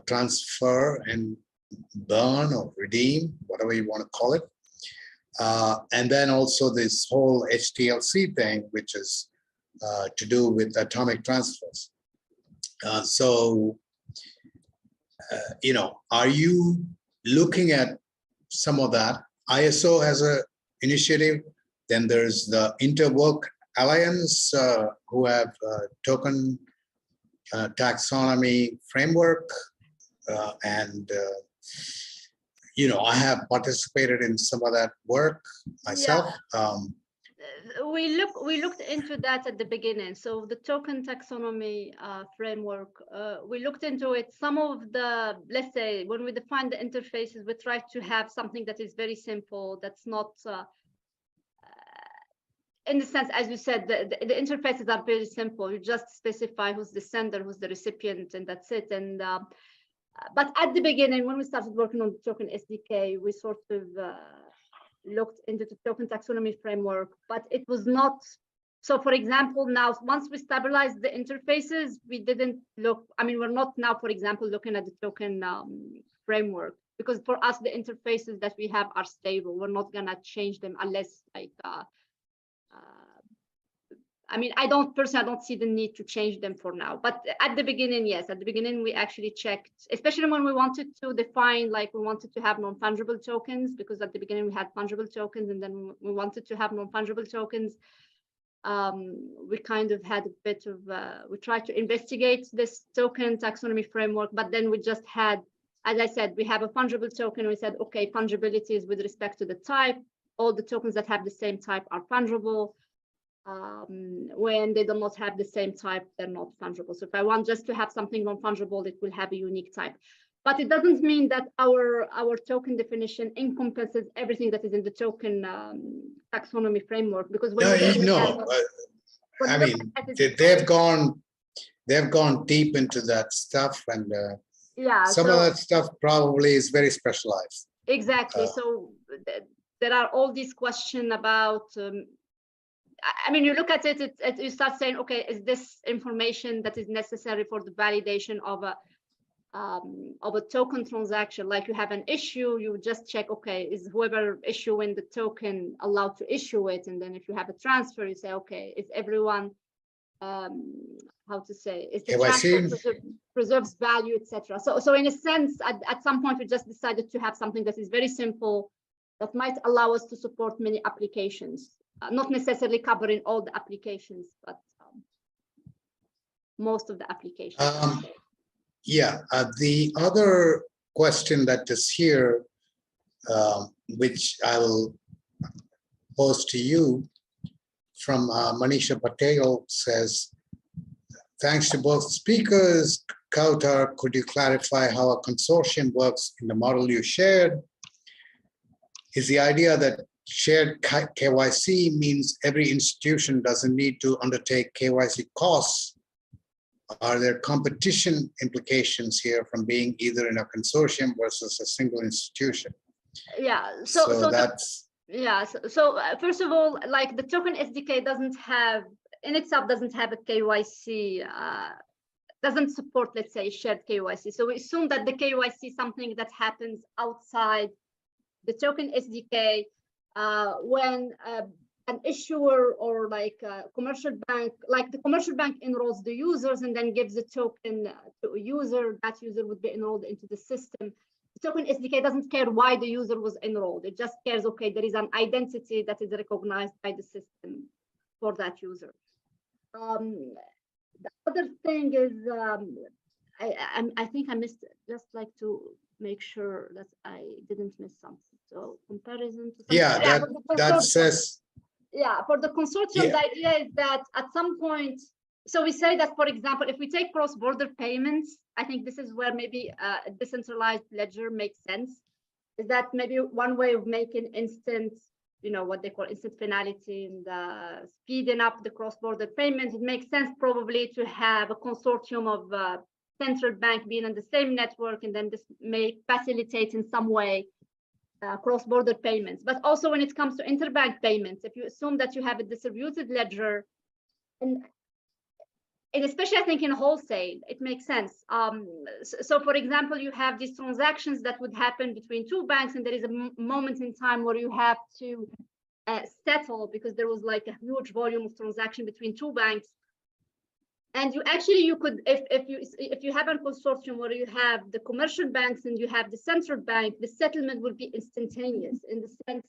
transfer, and burn or redeem, whatever you want to call it. And then also this whole HTLC thing, which is to do with atomic transfers. Are you looking at some of that? ISO has an initiative. Then there's the Interwork Alliance, who have token taxonomy framework. I have participated in some of that work myself. Yeah. We looked into that at the beginning. So the token taxonomy framework, we looked into it. Some of the, let's say, when we define the interfaces, we try to have something that is very simple, that's not, in the sense, as you said, the interfaces are very simple. You just specify who's the sender, who's the recipient, and that's it. And but at the beginning, when we started working on the token SDK, we sort of looked into the token taxonomy framework, but it was not. So for example, now, once we stabilized the interfaces, we didn't look, we're not now, for example, looking at the token framework, because for us, the interfaces that we have are stable. We're not gonna change them unless I don't see the need to change them for now. But at the beginning, yes, at the beginning, we actually checked, especially when we wanted to define, like we wanted to have non-fungible tokens, because at the beginning we had fungible tokens, and then we wanted to have non-fungible tokens. We kind of had a bit of, we tried to investigate this token taxonomy framework, but then we just had, as I said, we have a fungible token. We said, okay, fungibility is with respect to the type. All the tokens that have the same type are fungible. When they do not have the same type, they're not fungible. So if I want just to have something non-fungible, it will have a unique type. But it doesn't mean that our token definition encompasses everything that is in the token taxonomy framework, because when they've gone deep into that stuff, and some of that stuff probably is very specialized. Exactly. So there are all these questions about I mean, you look at it, you start saying, okay, is this information that is necessary for the validation of a token transaction? Like you have an issue, you just check, okay, is whoever issuing the token allowed to issue it? And then if you have a transfer, you say, okay, is everyone, how to say, is the transfer preserves value, etc. So in a sense, at some point, we just decided to have something that is very simple, that might allow us to support many applications, not necessarily covering all the applications, but most of the applications. Yeah, the other question that is here, which I'll pose to you from Manisha Patel, says, thanks to both speakers. Kaoutar, could you clarify how a consortium works in the model you shared? Is the idea that shared KYC means every institution doesn't need to undertake KYC costs? Are there competition implications here from being either in a consortium versus a single institution? Yeah, so that's... So first of all, like the token SDK doesn't have, in itself doesn't have a KYC, doesn't support, let's say, shared KYC. So we assume that the KYC is something that happens outside the token SDK when an issuer or like a commercial bank, like the commercial bank enrolls the users and then gives the token to a user, that user would be enrolled into the system. The token SDK doesn't care why the user was enrolled. It just cares, okay, there is an identity that is recognized by the system for that user. The other thing is, I think I missed, just like to make sure that I didn't miss something. So comparison to something. Yeah, that says. Yeah, for the consortium, the idea is that at some point, so we say that, for example, if we take cross-border payments, I think this is where maybe a decentralized ledger makes sense. Is that maybe one way of making instant, you know, what they call instant finality and speeding up the cross-border payments? It makes sense probably to have a consortium of central bank being on the same network, and then this may facilitate in some way cross-border payments. But also when it comes to interbank payments, if you assume that you have a distributed ledger, and especially I think in wholesale, it makes sense. So for example, you have these transactions that would happen between two banks, and there is a moment in time where you have to settle because there was like a huge volume of transaction between two banks. And you could, if you have a consortium where you have the commercial banks and you have the central bank, the settlement will be instantaneous, in the sense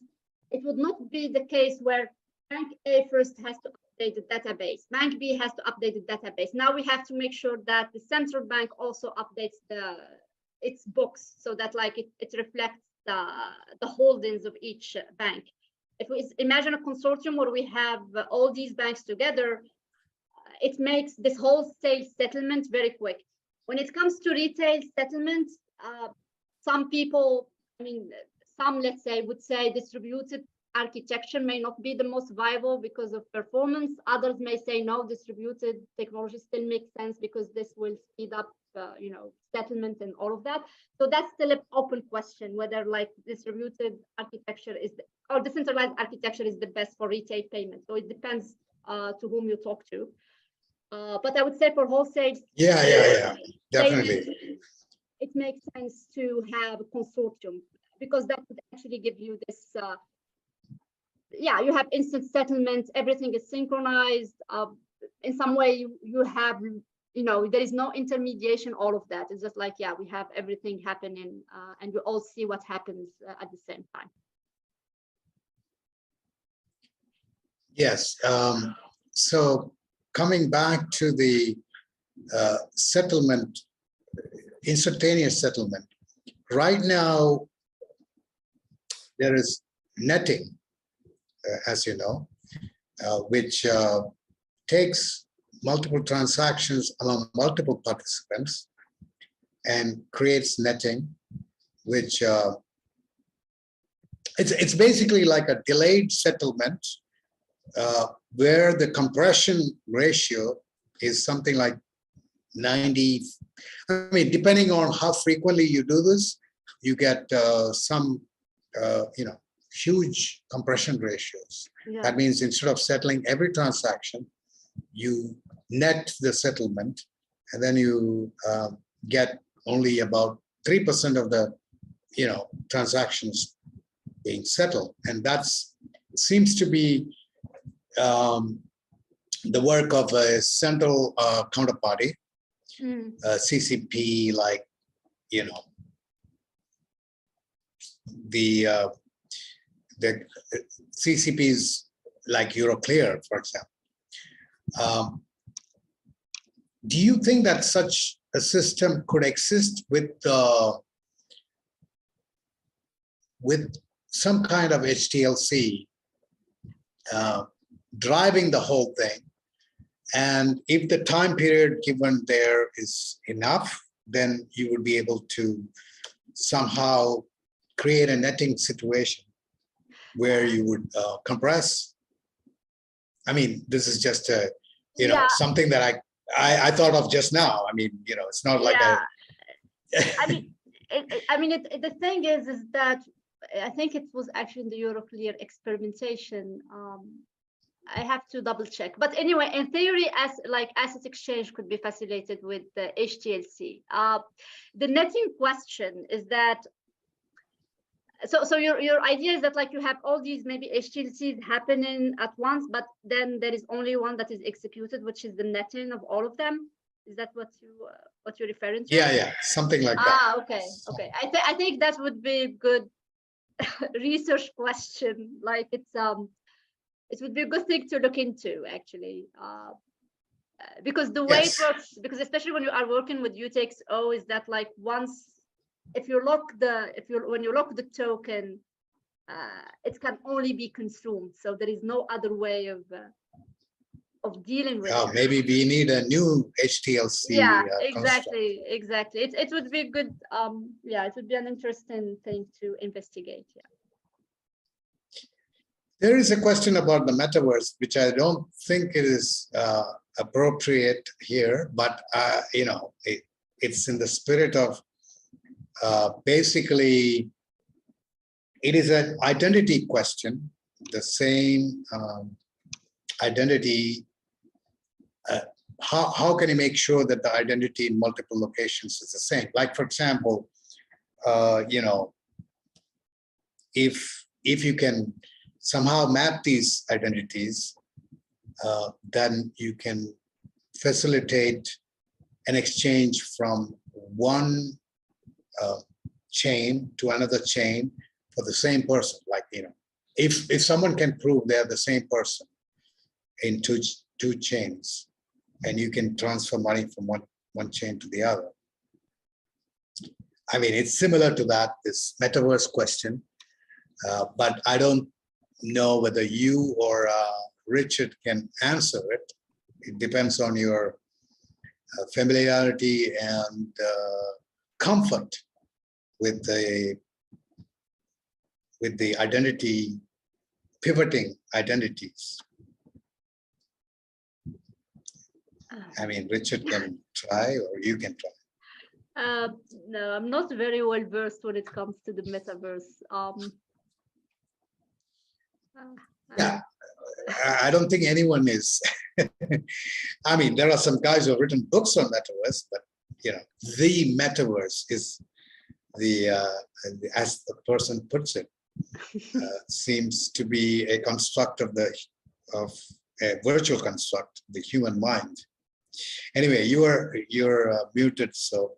it would not be the case where Bank A first has to update the database, Bank B has to update the database. Now we have to make sure that the central bank also updates its books, so that like it reflects the holdings of each bank. If we imagine a consortium where we have all these banks together, it makes this wholesale settlement very quick. When it comes to retail settlement, some people, I mean, some, let's say, would say distributed architecture may not be the most viable because of performance. Others may say, no, distributed technology still makes sense because this will speed up, you know, settlement and all of that. So that's still an open question, whether like distributed architecture or decentralized architecture is the best for retail payment. So it depends to whom you talk to. But I would say for wholesale, definitely, it makes sense to have a consortium, because that would actually give you this. You have instant settlement. Everything is synchronized. In some way, you have, you know, there is no intermediation. All of that. It's just like, we have everything happening, and we all see what happens at the same time. Yes. So coming back to the settlement, instantaneous settlement, right now there is netting, as you know, which takes multiple transactions among multiple participants and creates netting, which it's basically like a delayed settlement, where the compression ratio is something like 90. I mean, depending on how frequently you do this, you get some, you know, huge compression ratios. Yeah. That means instead of settling every transaction, you net the settlement, and then you get only about 3% of the transactions being settled, and that's seems to be the work of a central counterparty, CCP, like the CCPs like Euroclear, for example. Do you think that such a system could exist with some kind of HTLC driving the whole thing? And if the time period given there is enough, then you would be able to somehow create a netting situation where you would compress. I mean, this is just a, something that I thought of just now. I mean, it's not like the thing is that I think it was actually in the Euroclear experimentation. I have to double check, but anyway, in theory, asset exchange could be facilitated with the HTLC. The netting question is that, so your idea is that you have all these maybe HTLCs happening at once, but then there is only one that is executed, which is the netting of all of them. Is that what you're referring to? Yeah, something like that. Okay. I think that would be a good research question. It would be a good thing to look into, actually, because the way it works, because especially when you are working with UTXO, is that once when you lock the token, it can only be consumed. So there is no other way of dealing with it. Maybe we need a new HTLC. Yeah, exactly. It would be good. It would be an interesting thing to investigate. Yeah. There is a question about the metaverse, which I don't think it is appropriate here, but it's in the spirit of basically, it is an identity question. The same identity. How can you make sure that the identity in multiple locations is the same? Like, for example, if you can somehow map these identities, then you can facilitate an exchange from one chain to another chain for the same person. If someone can prove they're the same person in two chains, and you can transfer money from one chain to the other. I mean, it's similar to that, this metaverse question, but I don't know whether you or Richard can answer it. It depends on your familiarity and comfort with the identity, pivoting identities. I mean, Richard can try, or you can try. No, I'm not very well versed when it comes to the metaverse. Yeah, I don't think anyone is. I mean, there are some guys who have written books on metaverse, but the metaverse is as the person puts it, seems to be a construct of a virtual construct, the human mind. Anyway, you're muted, so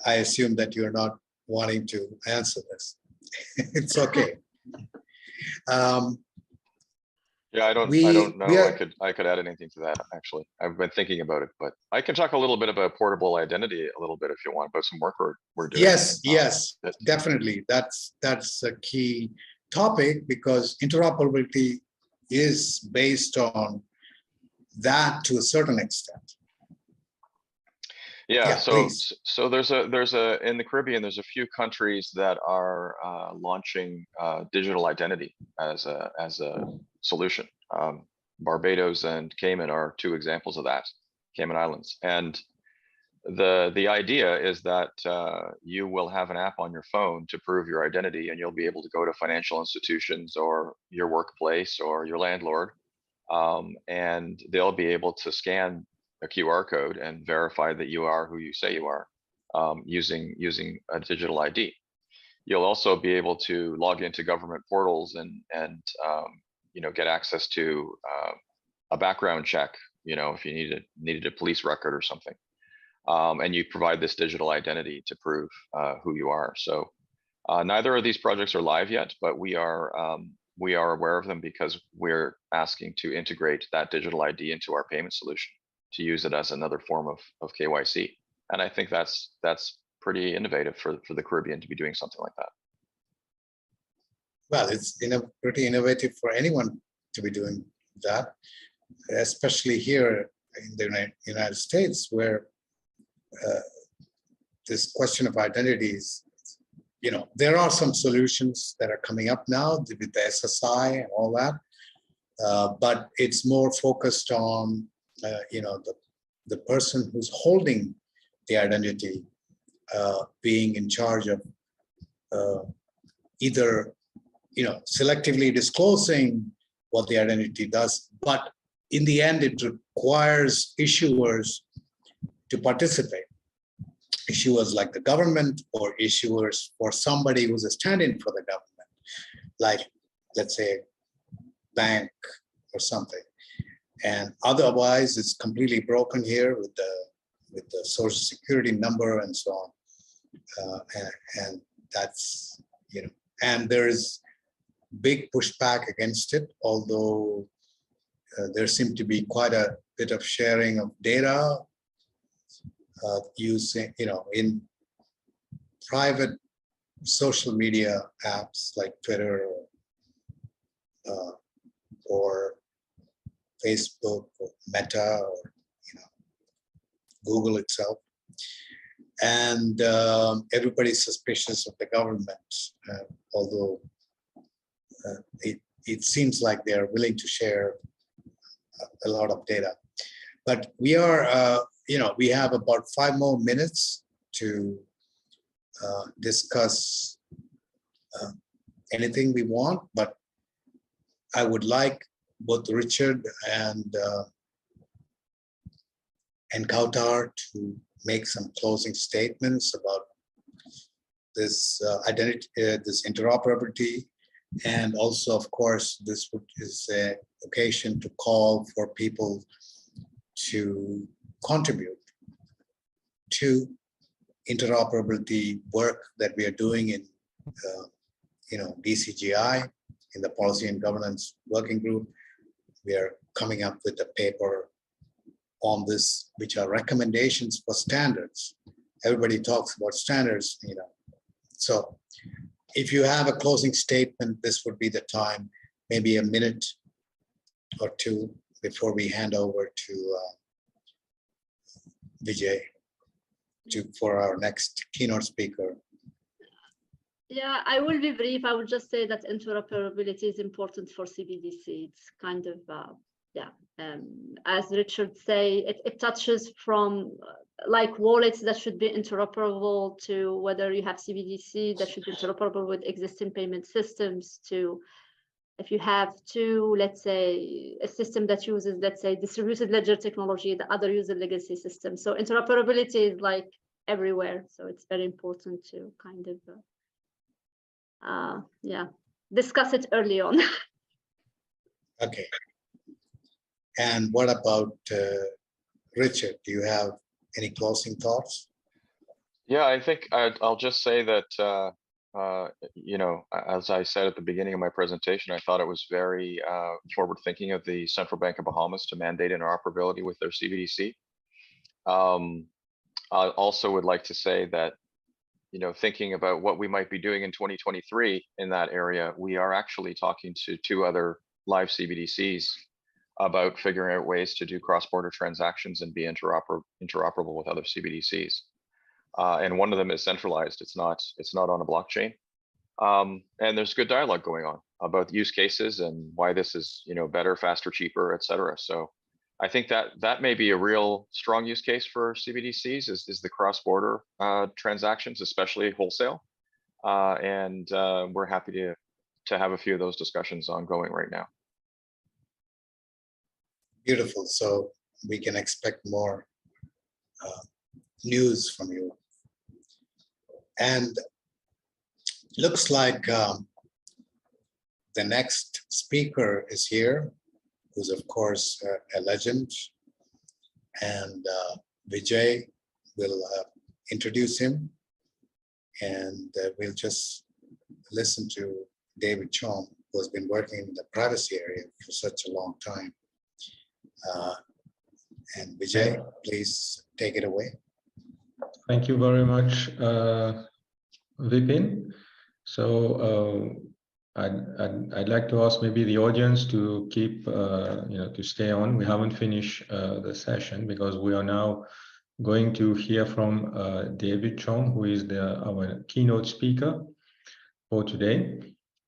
I assume that you're not wanting to answer this. It's okay. Yeah, I don't know. I could add anything to that, actually. I've been thinking about it, but I can talk a little bit about portable identity a little bit if you want, about some work we're doing. Yes, definitely. That's a key topic, because interoperability is based on that to a certain extent. Yeah, so there's a in the Caribbean, there's a few countries that are launching digital identity as a solution. Barbados and Cayman are two examples of that, Cayman Islands. And the idea is that you will have an app on your phone to prove your identity, and you'll be able to go to financial institutions or your workplace or your landlord, and they'll be able to scan a QR code and verify that you are who you say you are, using a digital ID. You'll also be able to log into government portals and get access to a background check, if you needed a police record or something. And you provide this digital identity to prove who you are. So neither of these projects are live yet, but we are aware of them because we're asking to integrate that digital ID into our payment solution to use it as another form of KYC. And I think that's pretty innovative for the Caribbean to be doing something like that. Well, it's pretty innovative for anyone to be doing that, especially here in the United States, where this question of identities, there are some solutions that are coming up now with the SSI and all that, but it's more focused on, the person who's holding the identity being in charge of either, selectively disclosing what the identity does, but in the end, it requires issuers to participate. Issuers like the government, or issuers for somebody who's a stand-in for the government, like, let's say, bank or something. And otherwise, it's completely broken here with the social security number and so on. And that's, and there is big pushback against it, although there seemed to be quite a bit of sharing of data using, in private social media apps like Twitter or Facebook or Meta or Google itself. And everybody's suspicious of the government, although it seems like they are willing to share a lot of data. But we are, we have about 5 more minutes to discuss anything we want, but I would like both Richard and Kaoutar to make some closing statements about this identity, this interoperability, and also, of course, this is an occasion to call for people to contribute to interoperability work that we are doing in, DCGI, in the Policy and Governance Working Group. We are coming up with a paper on this, which are recommendations for standards. Everybody talks about standards, So if you have a closing statement, this would be the time, maybe a minute or two before we hand over to Vijay for our next keynote speaker. Yeah, I will be brief. I will just say that interoperability is important for CBDC. It's kind of, as Richard say, it touches from like wallets that should be interoperable to whether you have CBDC that should be interoperable with existing payment systems, to if you have two, let's say, a system that uses, let's say, distributed ledger technology, the other uses legacy system. So interoperability is like everywhere. So it's very important to kind of, discuss it early on. Okay. And what about Richard? Do you have any closing thoughts? Yeah, I think I'll just say that, as I said at the beginning of my presentation, I thought it was very forward thinking of the Central Bank of Bahamas to mandate interoperability with their CBDC. I also would like to say that, thinking about what we might be doing in 2023 in that area, we are actually talking to 2 other live CBDCs about figuring out ways to do cross-border transactions and be interoperable with other CBDCs. And one of them is centralized. It's not on a blockchain. And there's good dialogue going on about use cases and why this is, better, faster, cheaper, et cetera. So I think that may be a real strong use case for CBDCs is the cross-border transactions, especially wholesale. And we're happy to have a few of those discussions ongoing right now. Beautiful. So we can expect more news from you. And looks like the next speaker is here, who's of course a legend. And Vijay will introduce him. And we'll just listen to David Chaum, who has been working in the privacy area for such a long time. And Vijay, please take it away. Thank you very much, Vipin. So I'd like to ask maybe the audience to keep, to stay on. We haven't finished the session because we are now going to hear from David Chaum, who is our keynote speaker for today.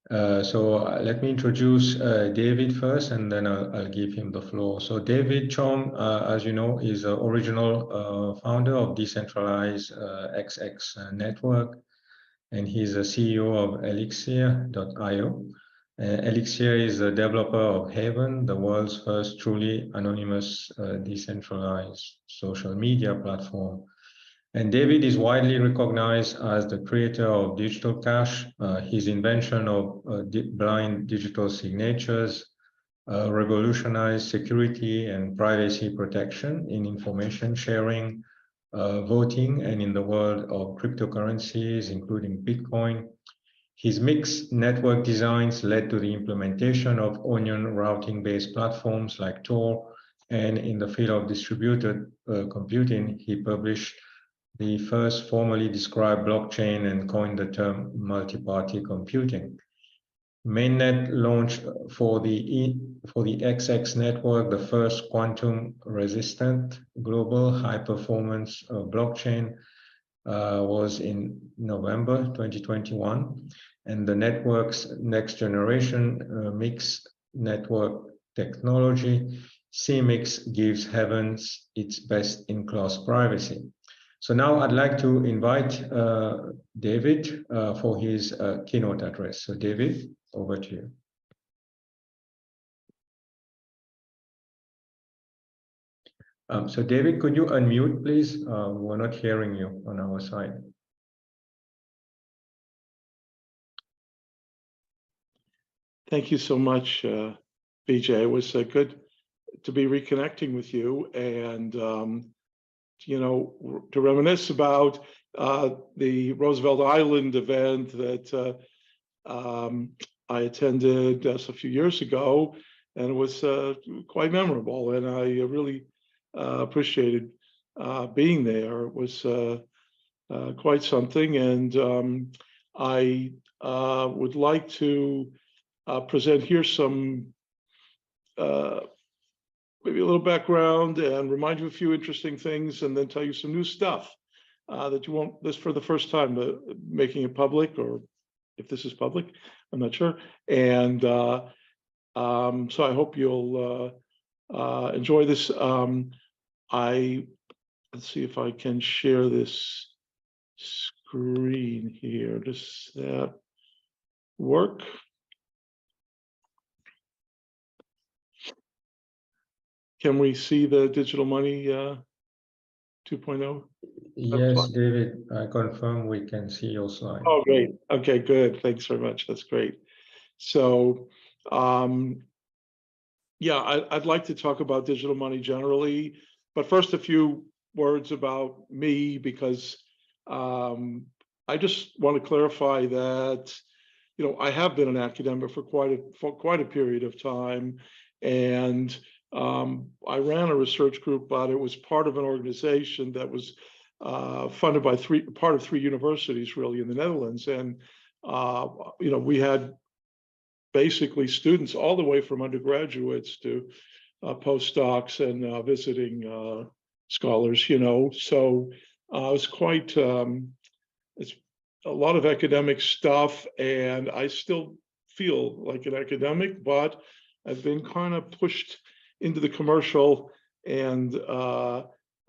So let me introduce David first, and then I'll give him the floor. So David Chaum, as you know, is the original founder of decentralized XX network, and he's the CEO of Elixxir.io. Elixxir is a developer of Haven, the world's first truly anonymous decentralized social media platform. And David is widely recognized as the creator of digital cash. His invention of blind digital signatures revolutionized security and privacy protection in information sharing, voting, and in the world of cryptocurrencies, including Bitcoin. His mixed network designs led to the implementation of onion routing-based platforms like Tor, and in the field of distributed computing, he published the first formally described blockchain and coined the term multi-party computing. Mainnet launched for the XX network the first quantum-resistant global high-performance blockchain was in November 2021, and the network's next generation mixed network technology, CMIX, gives Heavens its best-in-class privacy. So now I'd like to invite David for his keynote address. So David, over to you. So David, could you unmute, please? We're not hearing you on our side. Thank you so much, Vijay. It was good to be reconnecting with you, and to reminisce about the Roosevelt Island event that I attended just a few years ago, and it was quite memorable, and I really appreciated being there. It was quite something, and I would like to present here some maybe a little background and remind you a few interesting things, and then tell you some new stuff that you won't, this for the first time, making it public, or if this is public, I'm not sure. And so I hope you'll enjoy this. Let's see if I can share this screen here. Does that work? Can we see the digital money 2.0? Yes, David, I confirm we can see your slide. Oh, great. Okay, good. Thanks very much. That's great. So, yeah, I'd like to talk about digital money generally, but first a few words about me, because I just want to clarify that, I have been an academic for quite a period of time, and I ran a research group, but it was part of an organization that was funded by part of three universities, really, in the Netherlands. And, we had basically students all the way from undergraduates to postdocs and visiting scholars, So it was quite, it's a lot of academic stuff, and I still feel like an academic, but I've been kind of pushed into the commercial and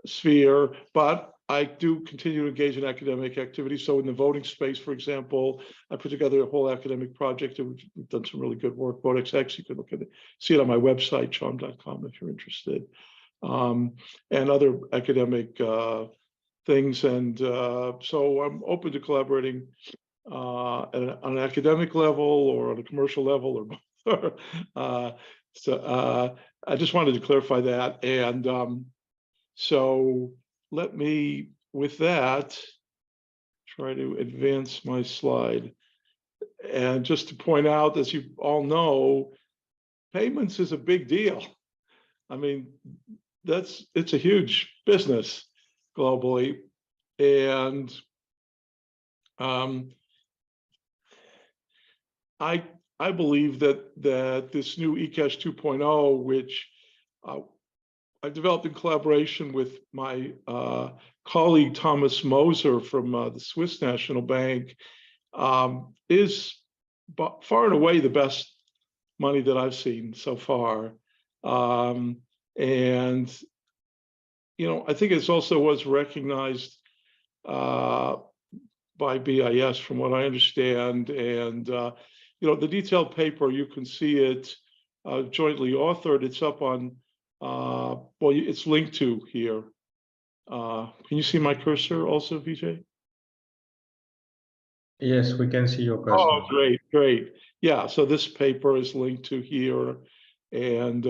sphere, but I do continue to engage in academic activities. So in the voting space, for example, I put together a whole academic project, and we've done some really good work. VoteXX, you can look at it, see it on my website, chaum.com, if you're interested, and other academic things. And so I'm open to collaborating on an academic level or on a commercial level or both. So I just wanted to clarify that. And so let me, with that, try to advance my slide. And just to point out, as you all know, payments is a big deal. I mean, it's a huge business globally. And I believe that this new eCash 2.0, which I developed in collaboration with my colleague Thomas Moser from the Swiss National Bank, is far and away the best money that I've seen so far. And I think it's also was recognized by BIS, from what I understand. And the detailed paper, you can see it jointly authored. It's up on. Well, it's linked to here. Can you see my cursor also, Vijay? Yes, we can see your cursor. Oh, great. Yeah, so this paper is linked to here, and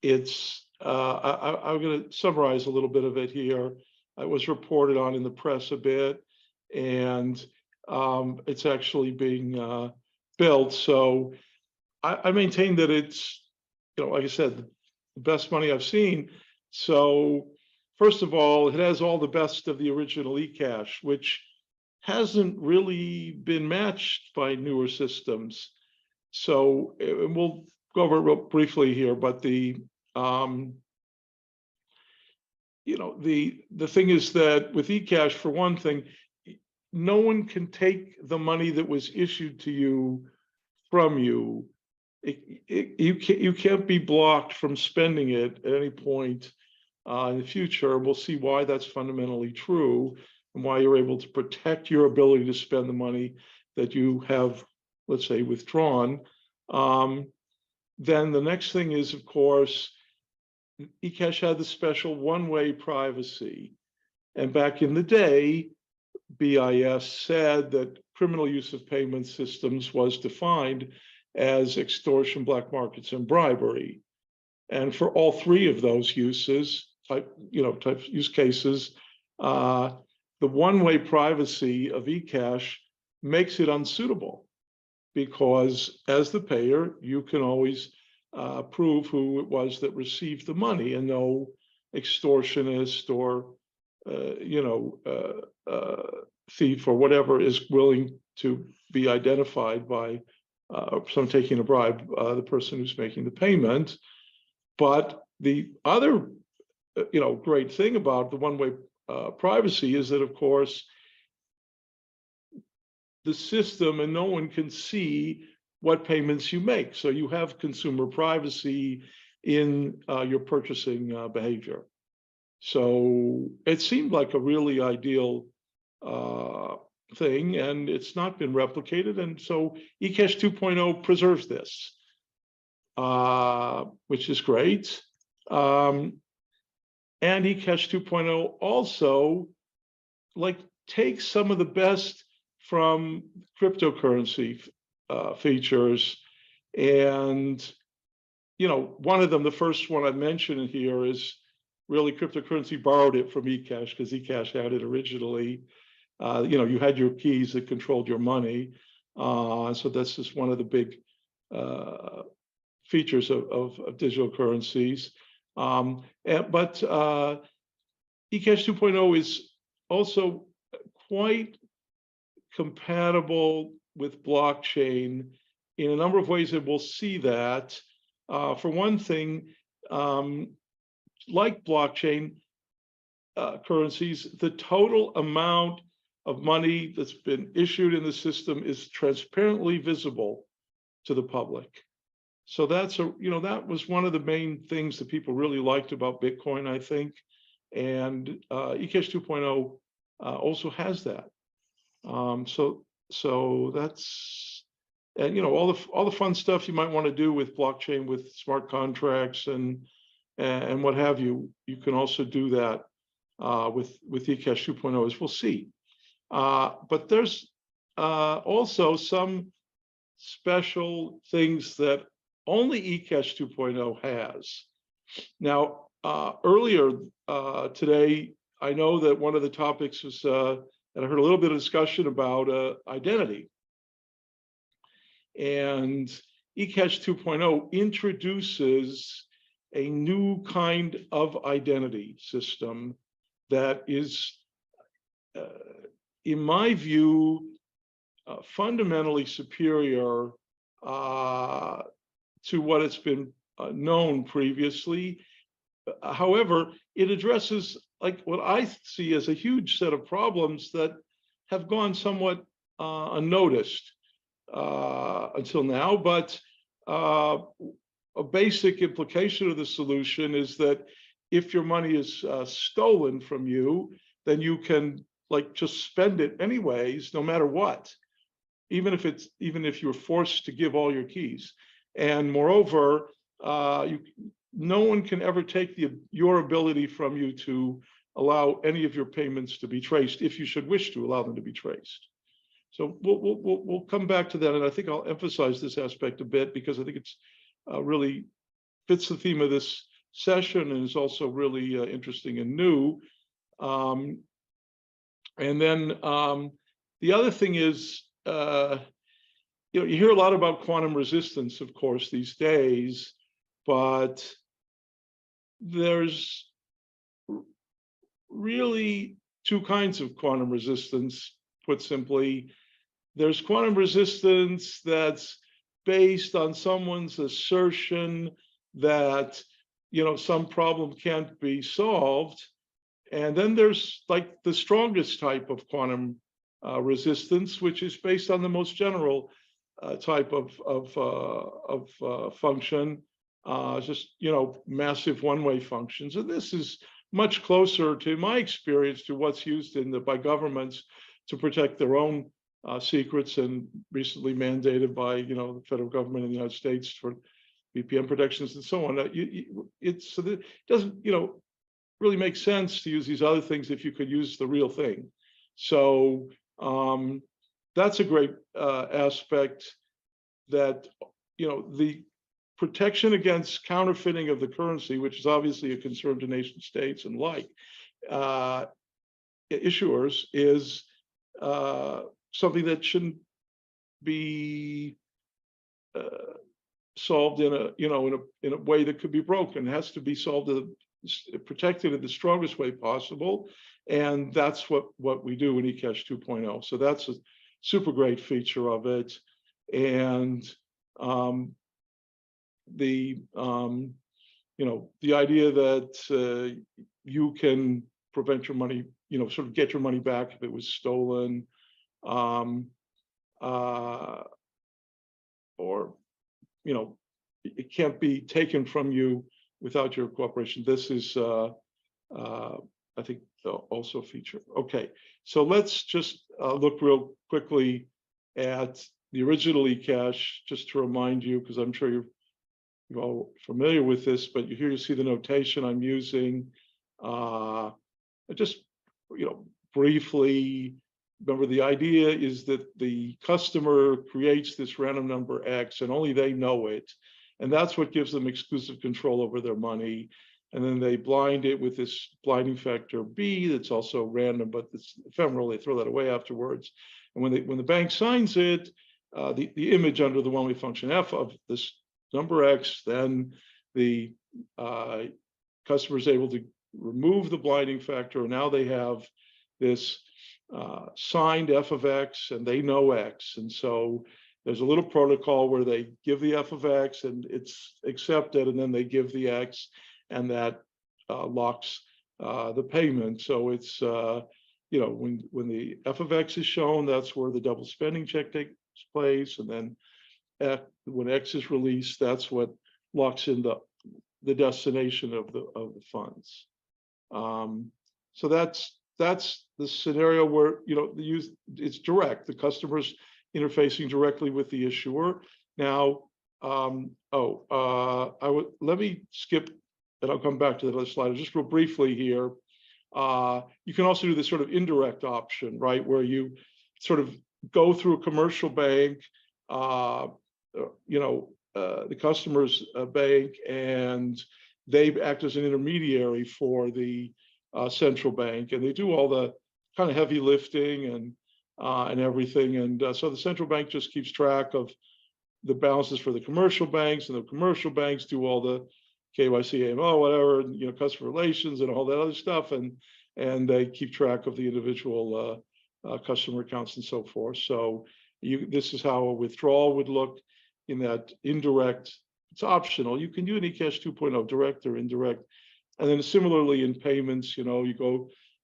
it's. I'm going to summarize a little bit of it here. It was reported on in the press a bit, and it's actually being built. So I maintain that it's. Like I said, the best money I've seen. So first of all, it has all the best of the original eCash, which hasn't really been matched by newer systems. So we'll go over it real briefly here, but the thing is that with eCash, for one thing, no one can take the money that was issued to you from you. You can't be blocked from spending it at any point in the future. We'll see why that's fundamentally true and why you're able to protect your ability to spend the money that you have, let's say, withdrawn. Then the next thing is, of course, eCash had the special one-way privacy. And back in the day, BIS said that criminal use of payment systems was defined as extortion, black markets, and bribery. And for all three of those uses, type use cases, the one-way privacy of eCash makes it unsuitable, because as the payer, you can always prove who it was that received the money, and no extortionist or thief or whatever is willing to be identified by someone taking a bribe, the person who's making the payment. But the other, great thing about the one-way privacy is that, of course, the system and no one can see what payments you make. So you have consumer privacy in your purchasing behavior. So it seemed like a really ideal thing, and it's not been replicated. And so eCash 2.0 preserves this, which is great. And eCash 2.0 also takes some of the best from cryptocurrency features. And, one of them, the first one I mentioned here, is really cryptocurrency borrowed it from eCash, because eCash had it originally. You had your keys that controlled your money. So this is one of the big features of digital currencies. But eCash 2.0 is also quite compatible with blockchain in a number of ways, and we'll see that. For one thing, like blockchain currencies, the total amount of money that's been issued in the system is transparently visible to the public. So that's that was one of the main things that people really liked about Bitcoin, I think. And eCash 2.0 also has that. So that's, and all the fun stuff you might want to do with blockchain, with smart contracts and what have you. You can also do that with eCash 2.0, as we'll see. But there's also some special things that only eCash 2.0 has. Now, earlier today, I know that one of the topics was, and I heard a little bit of discussion about identity. And eCash 2.0 introduces a new kind of identity system that is, in my view, fundamentally superior to what it's been known previously. However, it addresses like what I see as a huge set of problems that have gone somewhat unnoticed until now. But a basic implication of the solution is that if your money is stolen from you, then you can like just spend it anyways, no matter what, even if you're forced to give all your keys. And moreover, no one can ever take your ability from you to allow any of your payments to be traced, if you should wish to allow them to be traced. So we'll come back to that, and I think I'll emphasize this aspect a bit because I think it's really fits the theme of this session and is also really interesting and new. And then the other thing is, you hear a lot about quantum resistance, of course, these days, but there's really two kinds of quantum resistance, put simply. There's quantum resistance that's based on someone's assertion that, some problem can't be solved. And then there's like the strongest type of quantum resistance, which is based on the most general type of function, just massive one-way functions. And this is much closer, to my experience, to what's used by governments to protect their own secrets, and recently mandated by the federal government in the United States for VPN protections and so on. So that it doesn't really make sense to use these other things if you could use the real thing. So that's a great aspect, that the protection against counterfeiting of the currency, which is obviously a concern to nation states and issuers, is something that shouldn't be solved in a way that could be broken. It has to be solved, protected in the strongest way possible, and that's what we do in eCash 2.0. So that's a super great feature of it. And the idea that you can prevent your money, sort of get your money back if it was stolen, or it can't be taken from you without your cooperation. This is I think also a feature. Okay, so let's just look real quickly at the original eCash, just to remind you, because I'm sure you're all familiar with this, but here you see the notation I'm using. Just briefly, remember, the idea is that the customer creates this random number X, and only they know it, and that's what gives them exclusive control over their money. And then they blind it with this blinding factor B that's also random, but it's ephemeral. They throw that away afterwards. And when the bank signs it, the image under the one-way function F of this number X, then the customer is able to remove the blinding factor. And now they have this signed F of X, and they know X. And so there's a little protocol where they give the F of X and it's accepted, and then they give the X, and that locks the payment. So it's when the F of X is shown, that's where the double spending check takes place, and then when X is released, that's what locks in the destination of the funds. So that's the scenario where, you know, it's direct. The customer's interfacing directly with the issuer. Now, let me skip, and I'll come back to the other slide just real briefly here. You can also do this sort of indirect option, right, where you sort of go through a commercial bank, the customer's bank, and they act as an intermediary for the central bank, and they do all the kind of heavy lifting and everything. And so the central bank just keeps track of the balances for the commercial banks, and the commercial banks do all the KYC, AML, whatever, you know, customer relations and all that other stuff, and they keep track of the individual customer accounts and so forth. So this is how a withdrawal would look in that indirect. It's optional. You can do an eCash 2.0, direct or indirect. And then similarly in payments, you know,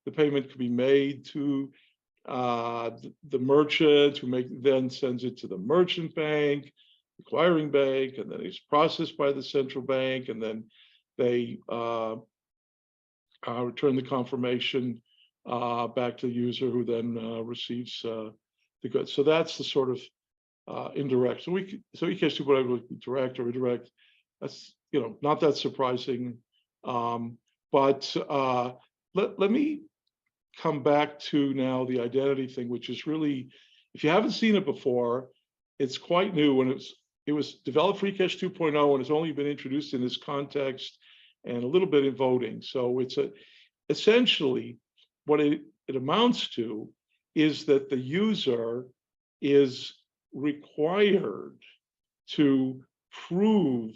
the payment could be made to the merchant, who then sends it to the merchant bank, acquiring bank, and then it's processed by the central bank, and then they return the confirmation back to the user, who then receives the goods. So that's the sort of indirect. So eCash 2.0 would be direct or indirect. That's, you know, not that surprising. But let me come back to now the identity thing, which is really, if you haven't seen it before, it's quite new. And it was developed for eCash 2.0, and it's only been introduced in this context and a little bit in voting. So it's essentially what it amounts to is that the user is required to prove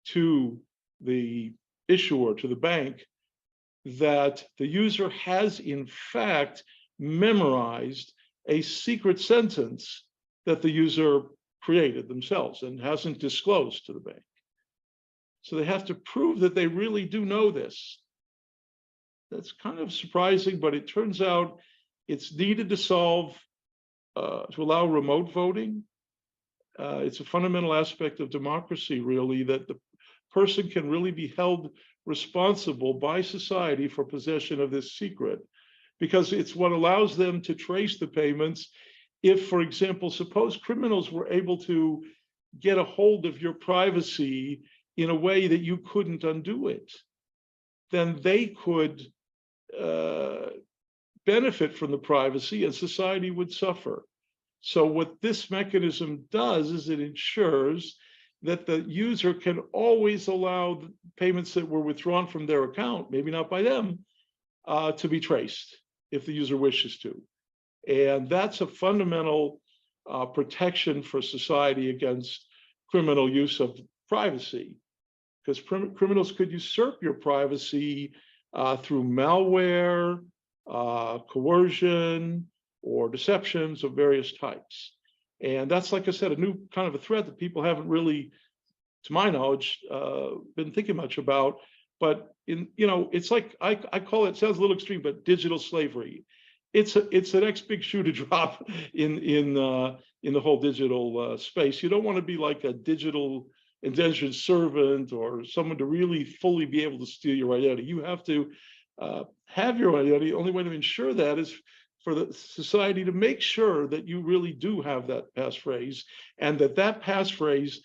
to the issuer, to the bank, that the user has in fact memorized a secret sentence that the user created themselves and hasn't disclosed to the bank. So they have to prove that they really do know this. That's kind of surprising, but it turns out it's needed to solve, to allow remote voting. It's a fundamental aspect of democracy, really, that the person can really be held responsible by society for possession of this secret, because it's what allows them to trace the payments. If, for example, suppose criminals were able to get a hold of your privacy in a way that you couldn't undo it, then they could benefit from the privacy and society would suffer. So what this mechanism does is it ensures that the user can always allow the payments that were withdrawn from their account, maybe not by them, to be traced if the user wishes to. And that's a fundamental protection for society against criminal use of privacy, because criminals could usurp your privacy through malware, coercion, or deceptions of various types. And that's, like I said, a new kind of a threat that people haven't really, to my knowledge, been thinking much about. But it's like, I call it, sounds a little extreme, but digital slavery. It's the next big shoe to drop in the whole digital space. You don't want to be like a digital indentured servant or someone to really fully be able to steal your identity. You have to have your identity. The only way to ensure that is for the society to make sure that you really do have that passphrase, and that passphrase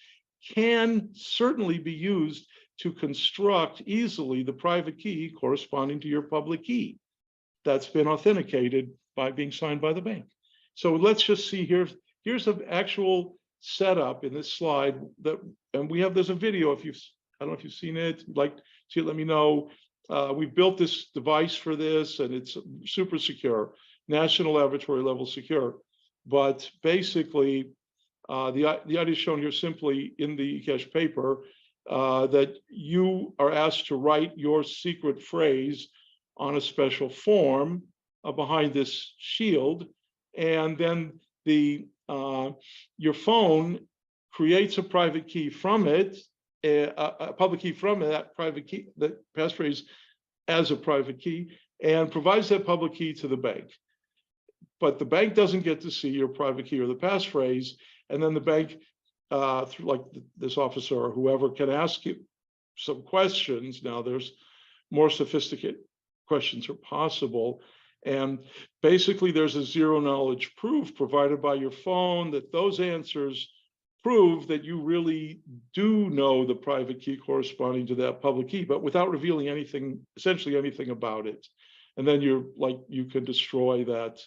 can certainly be used to construct easily the private key corresponding to your public key that's been authenticated by being signed by the bank. So let's just see here. Here's an actual setup in this slide and there's a video. I don't know if you've seen it. Like, see it, let me know. We've built this device for this, and it's super secure, national laboratory level secure. But basically, the idea is shown here simply in the eCash paper, that you are asked to write your secret phrase on a special form behind this shield, and then your phone creates a private key from it, a public key from that private key, that passphrase as a private key, and provides that public key to the bank. But the bank doesn't get to see your private key or the passphrase, and then the bank through like this officer or whoever can ask you some questions. Now there's more sophisticated questions are possible. And basically there's a zero knowledge proof provided by your phone that those answers prove that you really do know the private key corresponding to that public key, but without revealing anything, essentially anything about it. And then you can destroy that.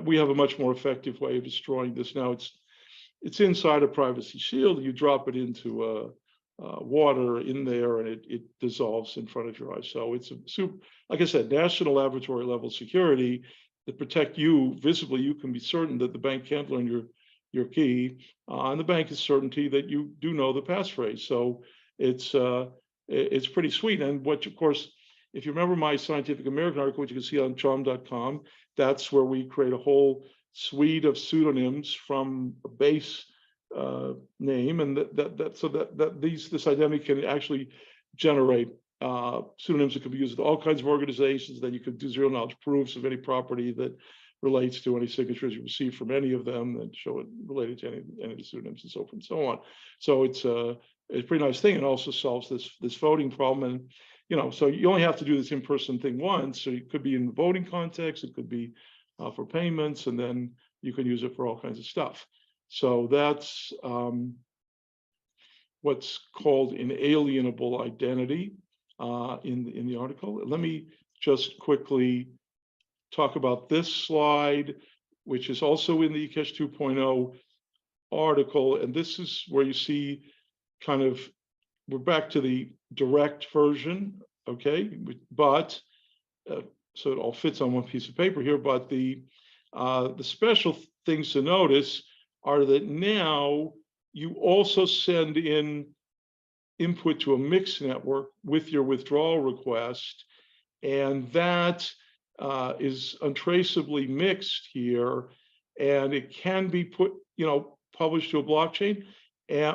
We have a much more effective way of destroying this now. It's inside a privacy shield. You drop it into water in there, and it dissolves in front of your eyes. So it's a super, like I said, national laboratory level security that protect you visibly. You can be certain that the bank can't learn your key, and the bank is certainty that you do know the passphrase. So it's pretty sweet. And what, of course, if you remember my Scientific American article, which you can see on Chaum.com, that's where we create a whole suite of pseudonyms from a base name, and this identity can actually generate pseudonyms that could be used with all kinds of organizations. Then you could do zero knowledge proofs of any property that relates to any signatures you receive from any of them that show it related to any of the pseudonyms and so forth and so on. So it's a pretty nice thing. It also solves this voting problem. And so you only have to do this in-person thing once. So it could be in the voting context, it could be for payments, and then you can use it for all kinds of stuff. So that's what's called inalienable identity in the article. Let me just quickly talk about this slide, which is also in the eCash 2.0 article. And this is where you see kind of, we're back to the direct version, okay? But, so it all fits on one piece of paper here, but the special things to notice are that now you also send in input to a mixed network with your withdrawal request, and that is untraceably mixed here, and it can be published to a blockchain,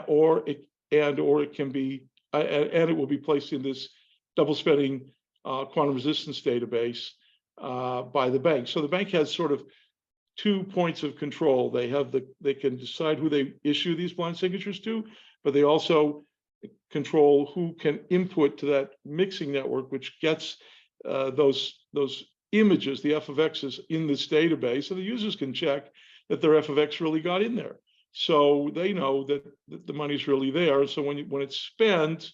or it can be, and it will be placed in this double spending quantum resistance database by the bank. So the bank has sort of 2 points of control. They can decide who they issue these blind signatures to, but they also control who can input to that mixing network, which gets those images, the f of x's in this database, so the users can check that their f of x really got in there. So they know that the money's really there. So when it's spent,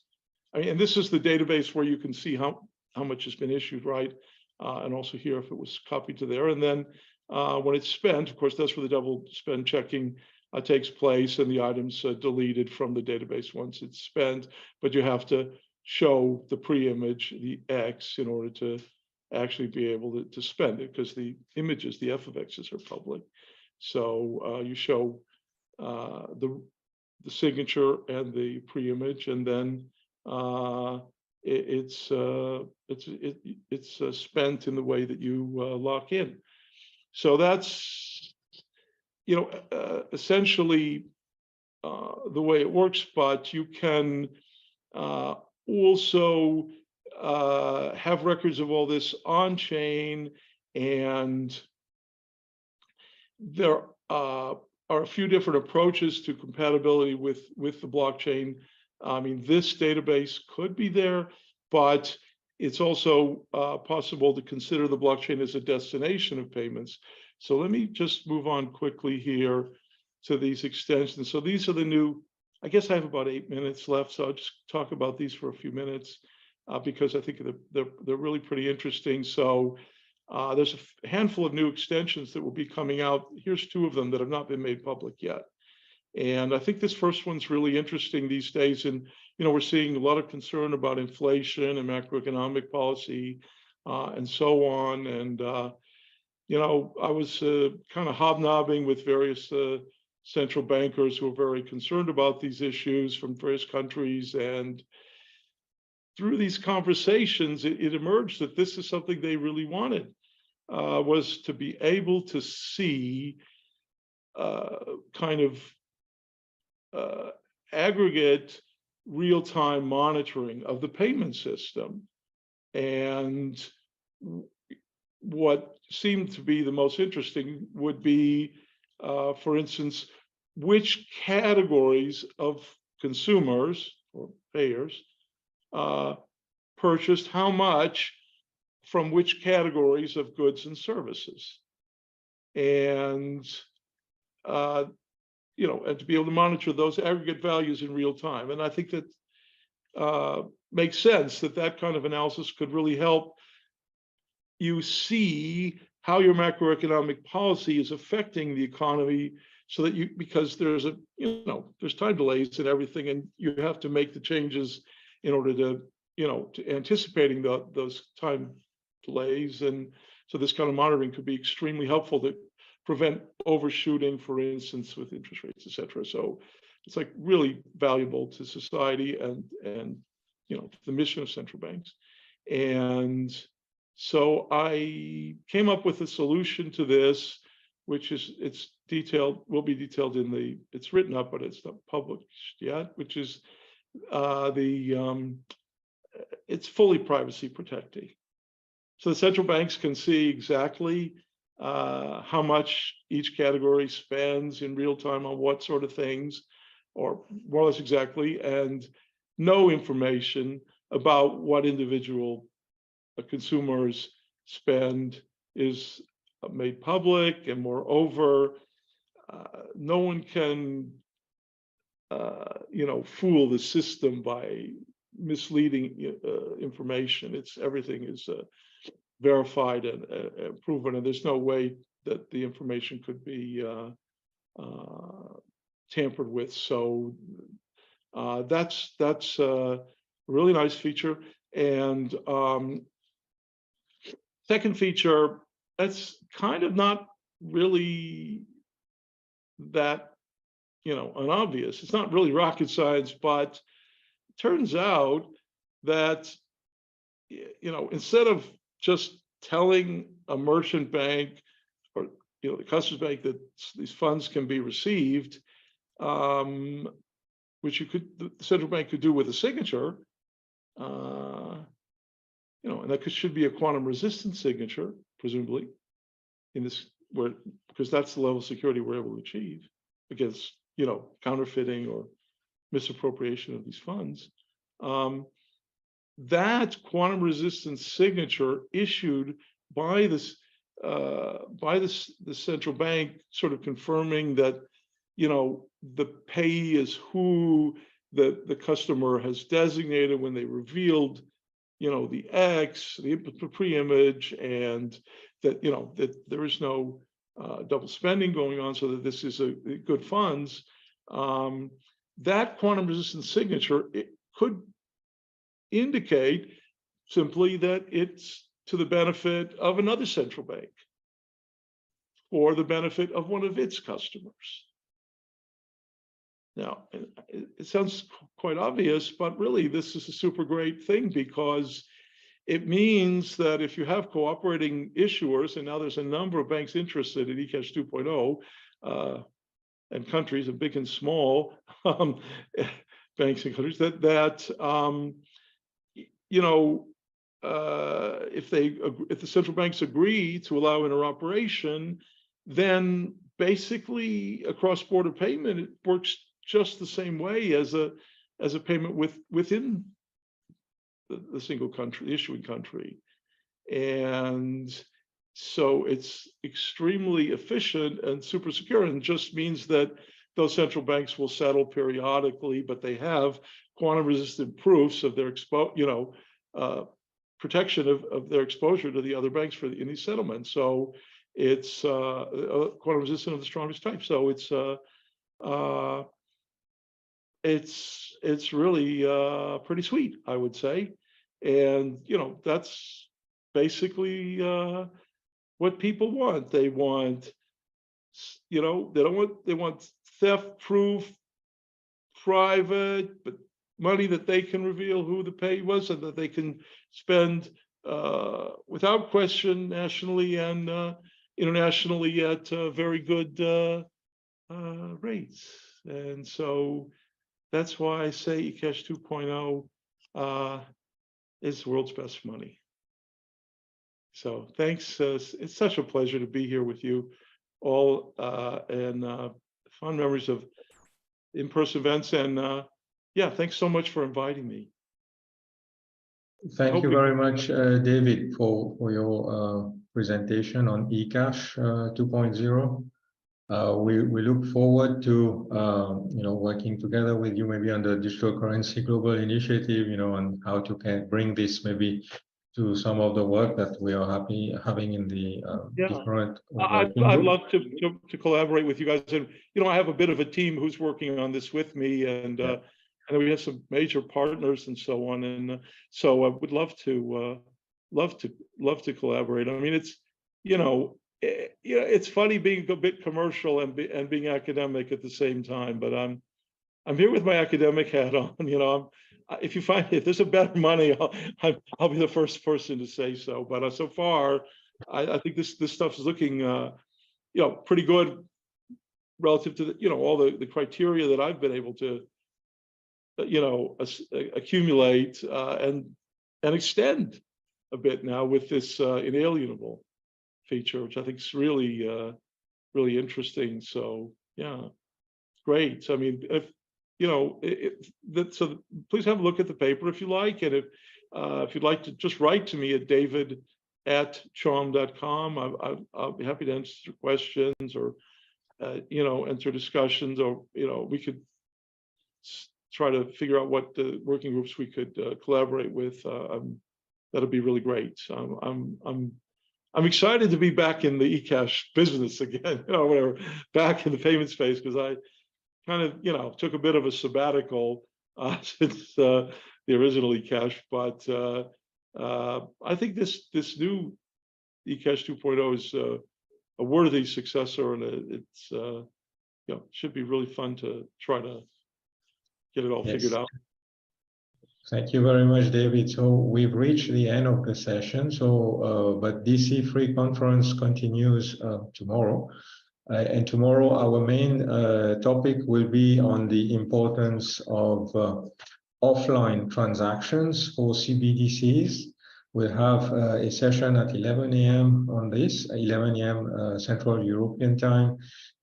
and this is the database where you can see how much has been issued, right? And also here if it was copied to there. And then when it's spent, of course, that's where the double spend checking takes place, and the items deleted from the database once it's spent. But you have to show the pre-image, the X, in order to actually be able to spend it, because the images, the f of x's, are public. So you show the signature and the pre-image, and then it's spent in the way that you lock in. So that's essentially the way it works. But you can also have records of all this on chain, and there are a few different approaches to compatibility with the blockchain. I mean, this database could be there, but it's also possible to consider the blockchain as a destination of payments. So let me just move on quickly here to these extensions. So these are the new, I guess I have about 8 minutes left, so I'll just talk about these for a few minutes because I think they're really pretty interesting. So there's a handful of new extensions that will be coming out. Here's 2 of them that have not been made public yet. And I think this first one's really interesting these days. And, we're seeing a lot of concern about inflation and macroeconomic policy and so on. And, I was kind of hobnobbing with various central bankers who are very concerned about these issues from various countries. And through these conversations, it emerged that this is something they really wanted, was to be able to see kind of aggregate real-time monitoring of the payment system. And what seemed to be the most interesting would be, for instance, which categories of consumers or payers purchased how much from which categories of goods and services. And you know, and to be able to monitor those aggregate values in real time. And I think that makes sense that that kind of analysis could really help you see how your macroeconomic policy is affecting the economy, so that you, because there's a, you know, there's time delays and everything, and you have to make the changes in order to, you know, to anticipating those time delays. And so this kind of monitoring could be extremely helpful to prevent overshooting, for instance, with interest rates, et cetera. So it's like really valuable to society and you know, to the mission of central banks. And so I came up with a solution to this, which is, it's detailed, will be detailed in the, it's written up, but it's not published yet, which is it's fully privacy protecting. So the central banks can see exactly how much each category spends in real time on what sort of things, or more or less exactly, and no information about what individual consumers spend is made public. And moreover, no one can you know, fool the system by misleading information. It's, everything is verified and proven, and there's no way that the information could be tampered with. So that's a really nice feature. And second feature, that's kind of not really that, you know, unobvious. It's not really rocket science, but it turns out that, you know, instead of just telling a merchant bank or, you know, the customs bank that these funds can be received, which you could, the central bank could do with a signature, you know, and that should be a quantum resistant signature, presumably, in this, where, because that's the level of security we're able to achieve against, you know, counterfeiting or misappropriation of these funds. That quantum resistant signature issued by this the central bank, sort of confirming that, you know, the payee is who the customer has designated when they revealed, you know, the X, the pre-image, and that, you know, that there is no double spending going on, so that this is a good funds. That quantum resistant signature, it could indicate simply that it's to the benefit of another central bank or the benefit of one of its customers. Now, it sounds quite obvious, but really this is a super great thing, because it means that if you have cooperating issuers, and now there's a number of banks interested in eCash 2.0, and countries, and big and small banks and countries, that you know, if the central banks agree to allow interoperation, then basically a cross-border payment, it works just the same way as a payment within the single country, the issuing country. And so it's extremely efficient and super secure, and just means that those central banks will settle periodically, but they have quantum resistant proofs of their protection of their exposure to the other banks in these settlements. So it's quantum resistant of the strongest type. So it's really pretty sweet, I would say. And, you know, that's basically what people want. They want, you know, they want theft-proof, private, but money that they can reveal who the payee was, and that they can spend without question, nationally and internationally, at very good rates. And so that's why I say eCash 2.0 is the world's best money. So thanks. It's such a pleasure to be here with you all, and fond memories of in-person events. And yeah, thanks so much for inviting me. Thank you very much, David, for your presentation on eCash 2.0. We look forward to working together with you, maybe on the Digital Currency Global Initiative, on how to bring this maybe to some of the work that we are having in the different. I'd love to collaborate with you guys, and I have a bit of a team who's working on this with me, and and we have some major partners and so on, and so I would love to collaborate. I mean, it's it's funny being a bit commercial and being academic at the same time, but I'm here with my academic hat on. If you find if there's a better money, I'll be the first person to say so. But so far, I think this stuff is looking pretty good relative to all the criteria that I've been able to accumulate and extend a bit now with this inalienable feature, which I think is really really interesting. So yeah, great. I mean, if so please have a look at the paper if you like, and if you'd like to just write to me at david@chaum.com. I'll be happy to answer your questions, or enter discussions, or we could try to figure out what the working groups we could collaborate with. That'd be really great. I'm excited to be back in the eCash business again, whatever, back in the payment space, because I kind of, took a bit of a sabbatical since the original eCash. But I think this new eCash 2.0 is a worthy successor, and it's should be really fun to try to get it all figured out. Thank you very much, David. So we've reached the end of the session. So, but DC3 conference continues tomorrow. And tomorrow, our main topic will be on the importance of offline transactions for CBDCs. We'll have a session at 11 a.m. on this, 11 a.m. Central European time.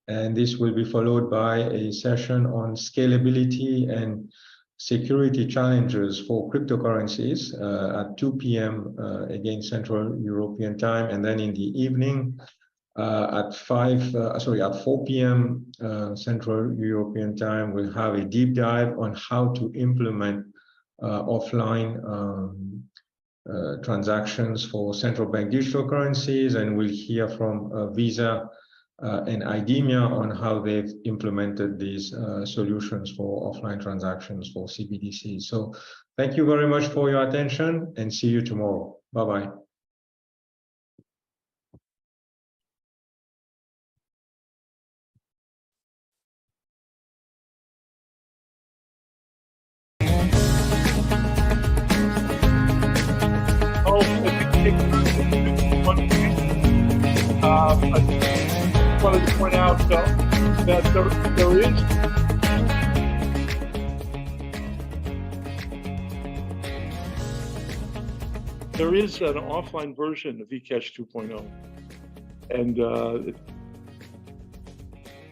And this will be followed by a session on scalability and security challenges for cryptocurrencies at 2 p.m. Again, Central European time. And then in the evening, at 4 p.m. Central European time, we'll have a deep dive on how to implement offline transactions for central bank digital currencies, and we'll hear from Visa and IDEMIA on how they've implemented these solutions for offline transactions for CBDCs. So thank you very much for your attention, and see you tomorrow. Bye-bye. I wanted to point out that there is an offline version of eCash 2.0, and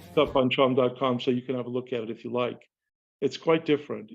it's up on Chaum.com, so you can have a look at it if you like. It's quite different.